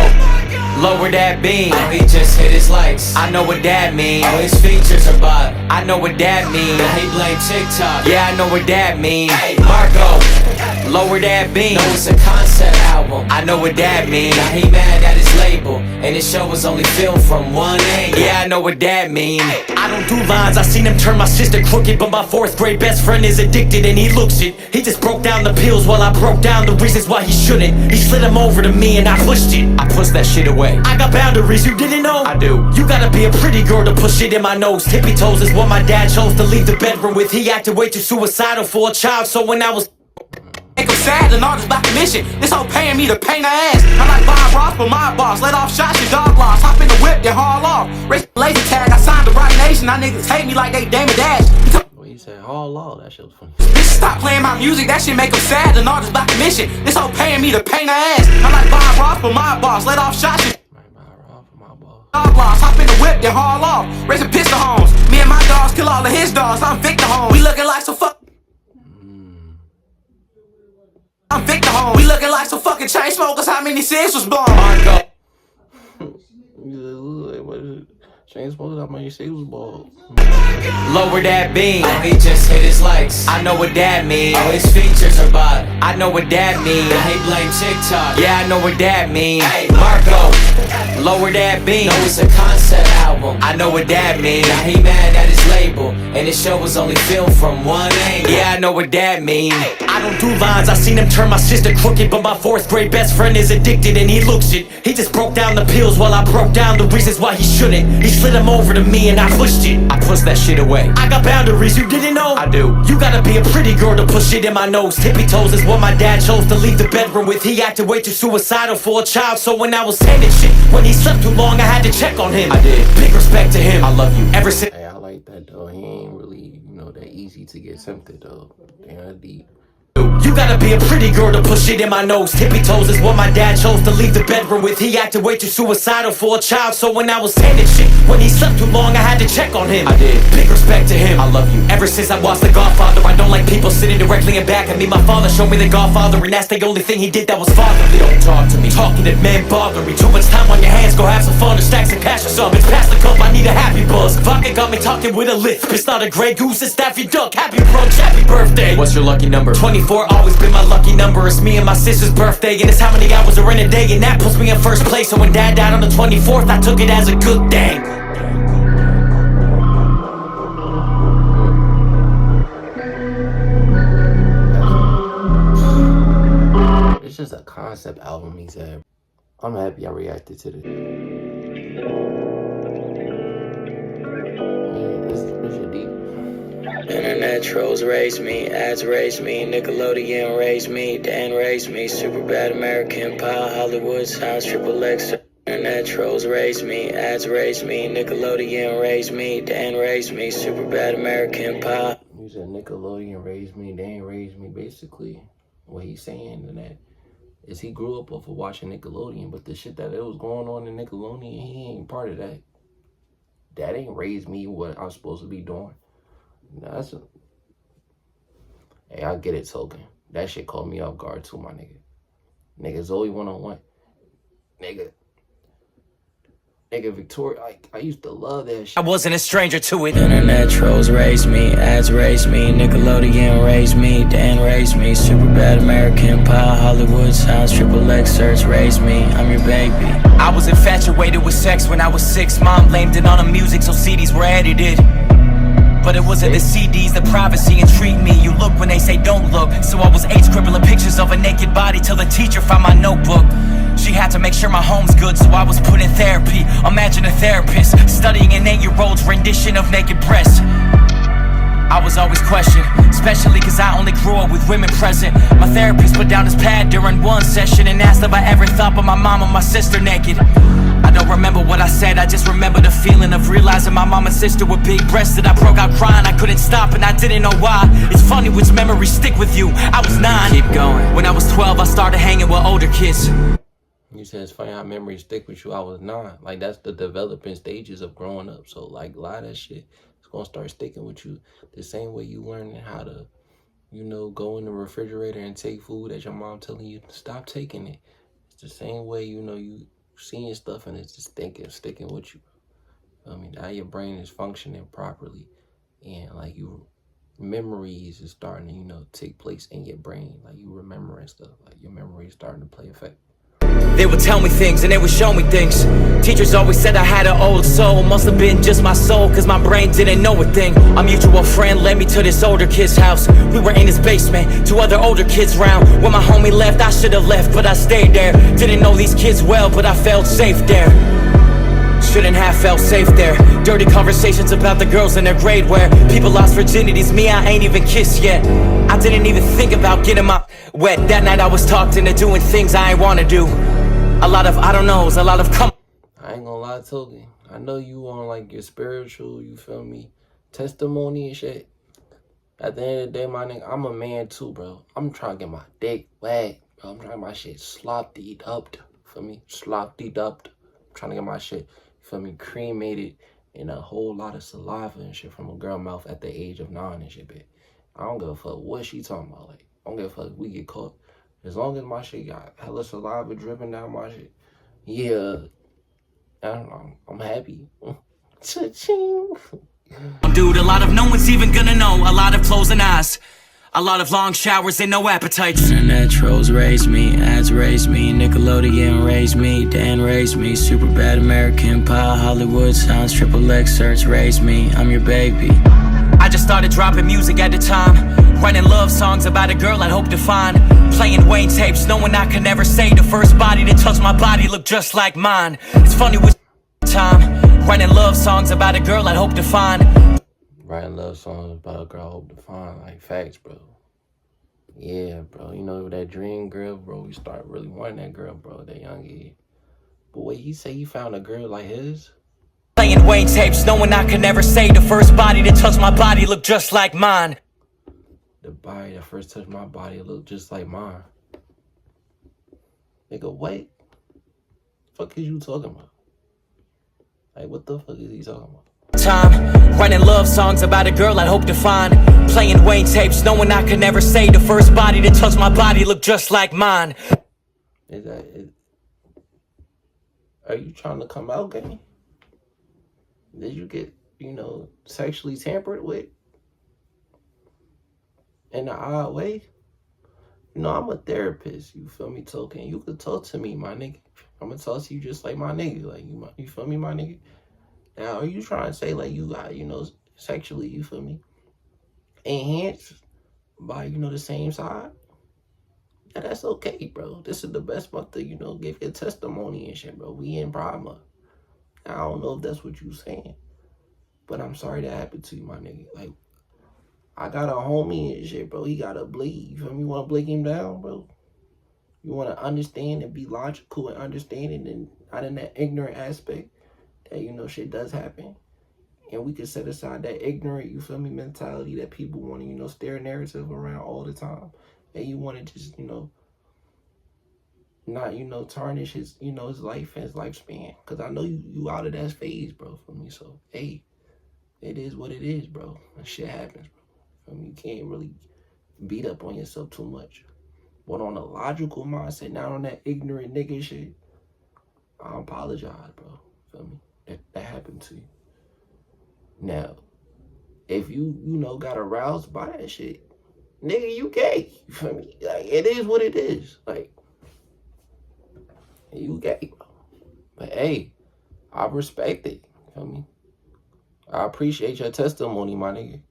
lower that beam. He just hit his likes. I know what that mean. All his features are bought. I know what that mean. Now he blame TikTok. Yeah, I know what that mean. Hey, Marco, lower that beam. No, it's a concept album. I know what that mean. Now he mad at his label, and his show was only filmed from one angle. Yeah, I know what that mean. I don't do lines, I seen him turn my sister crooked, but my 4th grade best friend is addicted and he looks it. He just broke down the pills while I broke down the reasons why he shouldn't. He slid him over to me and I pushed it. I pushed that shit away. I got boundaries, you didn't know? I do. You gotta be a pretty girl to push shit in my nose. Tippy toes is what my dad chose to leave the bedroom with. He acted way too suicidal for a child, so when I was Make him sad, an artist by commission. This whole paying me to paint her ass. I'm like Bob Ross, but my boss, let off shots, your dog lost. Hop in the whip, then haul off, raise laser tag. I signed the Rock Nation, now niggas hate me like they Damon Dash. What you said haul off? That shit was funny. Bitch, stop playing my music, that shit make him sad. An artist by commission. This whole paying me to paint her ass. I'm like Bob Ross, but my boss, let off shots, your dog lost. Hop in the whip, then haul off, raising pistol homes. Me and my dogs kill all of his dogs, I'm Victor Holmes. We looking like some I'm Victor Holmes. We looking like some fucking chain smokers, how many cigs was born? Marco. What is it? Chain smokers, how many cigs was born? Lower that beam. Now he just hit his likes. I know what that mean. All his features are bought. I know what that mean. Now he blame TikTok. Yeah, I know what that mean. Hey, Marco, lower that beam. No, it's a concept album. I know what that mean. Now he mad at his label, and his show was only filmed from one angle. Yeah, I know what that mean. I don't do lines, I seen him turn my sister crooked, but my 4th grade best friend is addicted and he looks it. He just broke down the pills while I broke down the reasons why he shouldn't. He slid him over to me and I pushed it. I pushed that shit away. I got boundaries, you didn't know? I do. You gotta be a pretty girl to push shit in my nose. Tippy toes is what my dad chose to leave the bedroom with. He acted way too suicidal for a child, so when I was handed shit, when he slept too long, I had to check on him. I did. Big respect to him. I love you. Ever since. Hey, I like that though. He ain't really, you know, that easy to get tempted though. Damn deep. You gotta be a pretty girl to push it in my nose. Tippy toes is what my dad chose to leave the bedroom with. He acted way too suicidal for a child, so when I was 10 and shit, when he slept too long, I had to check on him. I did. Big respect to him. I love you. Ever since I watched The Godfather, I don't like people sitting directly in back of me. My father showed me The Godfather, and that's the only thing he did that was fatherly. Don't talk to me. Talking to men bother me. Too much time on your hands, go have some fun or stack some cash or something. It's past the cup, I need a happy buzz. Vodka got me talking with a lisp. It's not a Grey Goose, it's Daffy Duck. Happy brunch, happy birthday. What's your lucky number? 24, always been my lucky number. It's me and my sister's birthday, and it's how many hours are in a day, and that puts me in first place. So when dad died on the 24th, I took it as a good thing. It's just a concept album, he said. I'm happy I reacted to this. This shit deep. Internet trolls raised me, ads raised me, Nickelodeon raised me, Dan raised me, Superbad American Pie, Hollywood Sounds, Triple X. Internet trolls raised me, ads raised me, Nickelodeon raised me, Dan raised me, Superbad American Pie. You said Nickelodeon raised me, Dan raised me. Basically, what he's saying in that is he grew up off of watching Nickelodeon, but the shit that it was going on in Nickelodeon, he ain't part of that. That ain't raised me what I'm supposed to be doing. That's a... Hey, I get it, Token. That shit caught me off guard too, my nigga. Nigga, Zoe 101. Nigga, Victoria, I used to love that shit. I wasn't a stranger to it. Internet trolls raised me, ads raised me, Nickelodeon raised me, Dan raised me, Superbad American Pie, Hollywood Sounds, Triple X Search raised me, I'm your baby. I was infatuated with sex when I was 6. Mom blamed it on the music, so CDs were edited. But it wasn't the CDs, the privacy intrigued me. You look when they say don't look. So I was 8 scribbling pictures of a naked body till the teacher found my notebook. She had to make sure my home's good, so I was put in therapy. Imagine a therapist studying an 8-year-old's rendition of naked breasts. I was always questioned, especially cause I only grew up with women present. My therapist put down his pad during one session and asked if I ever thought about my mom and my sister naked. I don't remember what I said, I just remember the feeling of realizing my mom and sister were big-breasted. I broke out crying, I couldn't stop and I didn't know why. It's funny which memories stick with you. I was 9. Keep going. When I was 12, I started hanging with older kids. You said it's funny how memories stick with you. I was 9. Like, that's the developing stages of growing up. So, like, a lot of that shit is going to start sticking with you. The same way you learning how to, you know, go in the refrigerator and take food that your mom telling you to stop taking it. It's the same way, you know, you seeing stuff and it's just sticking with you. I mean, now your brain is functioning properly. And, like, you memories is starting to, you know, take place in your brain. Like, you remembering stuff. Like, your memory is starting to play effect. They would tell me things and they would show me things. Teachers always said I had an old soul. Must have been just my soul, cause my brain didn't know a thing. A mutual friend led me to this older kid's house. We were in his basement, 2 other older kids round. When my homie left, I should have left, but I stayed there. Didn't know these kids well, but I felt safe there. Shouldn't have felt safe there. Dirty conversations about the girls in their grade where people lost virginities, me I ain't even kissed yet. I didn't even think about getting my wet. That night I was talked into doing things I ain't wanna do. A lot of I don't knows, a lot of come. I ain't gonna lie, Token. I know you on like your spiritual, you feel me, testimony and shit. At the end of the day, my nigga, I'm a man too, bro. I'm trying to get my dick wet, bro. I'm trying to get my shit slopped up, feel me? Slopped up. I'm trying to get my shit, feel me, cremated in a whole lot of saliva and shit from a girl mouth at the age of 9 and shit, bitch. I don't give a fuck what she talking about. Like, I don't give a fuck if we get caught. As long as my shit got hella saliva dripping down my shit, yeah, I don't know, I'm happy. Cha-ching. Dude, a lot of no one's even gonna know. A lot of closing eyes. A lot of long showers and no appetites. Internet trolls raised me, ads raised me, Nickelodeon raised me, Dan raised me, Superbad American Pie, Hollywood Sounds, Triple X Search raised me, I'm your baby. I just started dropping music at the time, writing love songs about a girl I'd hope to find, playing Wayne tapes, knowing I could never say the first body that touched my body looked just like mine. It's funny with time, writing love songs about a girl I'd hope to find. Writing love songs about a girl I hope to find, like facts, bro. Yeah, bro, you know that dream girl, bro, we start really wanting that girl, bro, that young age. But wait, he say he found a girl like his? Playing Wayne tapes, knowing I could never say the first body that touched my body looked just like mine. the body that first touched my body looked just like mine. Nigga, what? Fuck is you talking about? Like, what the fuck is he talking about? Time, writing love songs about a girl I'd hope to find. Playing Wayne tapes, knowing I could never say the first body to touch my body looked just like mine. Are you trying to come out gay? Did you get, sexually tampered with? In an odd way? I'm a therapist, you feel me, Token? You could talk to me, my nigga. I'm gonna talk to you just like my nigga. Like, you feel me, my nigga? Now, are you trying to say, like, you got, sexually, you feel me, enhanced by, the same side? Yeah, that's okay, bro. This is the best month to, give your testimony and shit, bro. We in Pride Month. I don't know if that's what you saying, but I'm sorry that happened to you, my nigga. Like, I got a homie and shit, bro. He gotta bleed. You feel me? You wanna break him down, bro? You wanna understand and be logical and understanding and not in that ignorant aspect that, shit does happen. And we can set aside that ignorant, you feel me, mentality that people want to, stare a narrative around all the time. And you want to just, not, tarnish his, his life and his lifespan. Because I know you out of that phase, bro, for me. So, hey, it is what it is, bro. That shit happens, bro. I mean, you can't really beat up on yourself too much. But on a logical mindset, not on that ignorant nigga shit, I apologize, bro. Feel me? That happened to you. Now, if you got aroused by that shit, nigga, you gay. You feel me? Like, it is what it is. Like, you gay, bro. But hey, I respect it. You feel me? I appreciate your testimony, my nigga.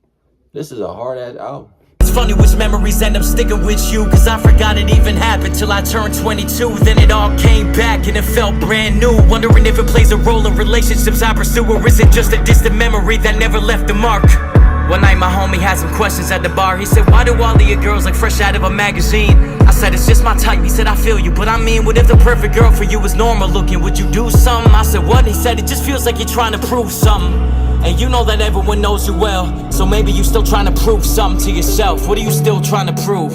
This is a hard-ass album. It's funny which memories end up sticking with you, cause I forgot it even happened till I turned 22. Then it all came back and it felt brand new. Wondering if it plays a role in relationships I pursue, or is it just a distant memory that never left a mark? One night my homie had some questions at the bar. He said, why do all of your girls look fresh out of a magazine? I said, it's just my type. He said, I feel you, but I mean, what if the perfect girl for you is normal looking? Would you do something? I said, what? He said, it just feels like you're trying to prove something. And you know that everyone knows you well, so maybe you still trying to prove something to yourself. What are you still trying to prove?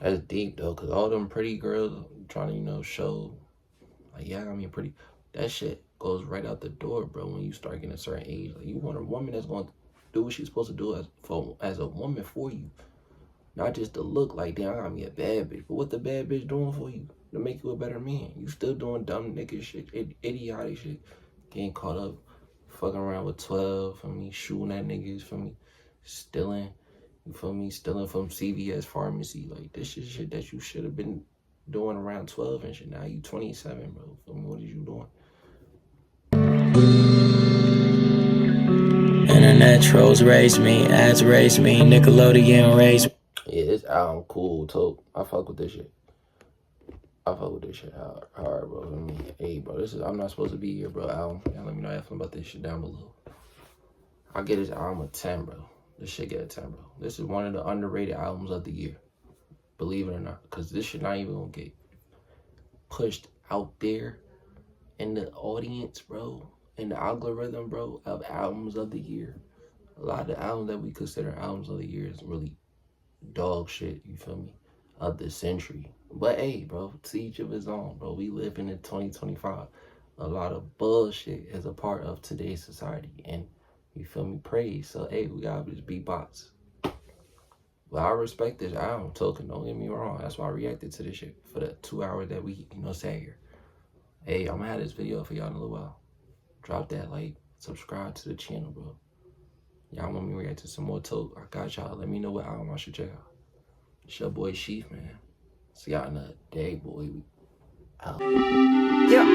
That's deep, though, because all them pretty girls trying to, show, like, yeah, I mean, pretty. That shit goes right out the door, bro, when you start getting a certain age. Like, you want a woman that's going to do what she's supposed to do as a woman for you. Not just to look like, damn, I got me a bad bitch. But what the bad bitch doing for you to make you a better man? You still doing dumb nigga shit, idiotic shit. Getting caught up, fucking around with 12, for me, shooting at niggas, for me, stealing, you feel me, stealing from CVS pharmacy. Like, this is shit that you should have been doing around 12 and shit. Now you 27, bro. Feel me? What is you doing? Internet trolls raised me, ads raised me, Nickelodeon raised me. Yeah, this album cool, Toke. I fuck with this shit. I fuck with this shit hard, bro. I mean, hey, bro, this is I'm Not Supposed to Be Here, bro, album. Y'all let me know how you feel about this shit down below. I'll get this album a 10, bro. This shit get a 10, bro. This is one of the underrated albums of the year. Believe it or not. Because this shit not even gonna get pushed out there in the audience, bro. In the algorithm, bro, of albums of the year. A lot of the albums that we consider albums of the year is really dog shit, you feel me, of the century. But hey, bro, to each of his own, bro. We live in 2025. A lot of bullshit is a part of today's society, and you feel me, praise. So hey, we gotta just be bots. But I respect this album, Token, don't get me wrong. That's why I reacted to this shit for the 2 hours that we, sat here. Hey, I'm gonna have this video for y'all in a little while. Drop that like, subscribe to the channel, bro. Y'all want me to react to some more Toke? I got y'all. Let me know what album I should check out. It's your boy Sheaf, man. See y'all another day, boy. We out. Yeah.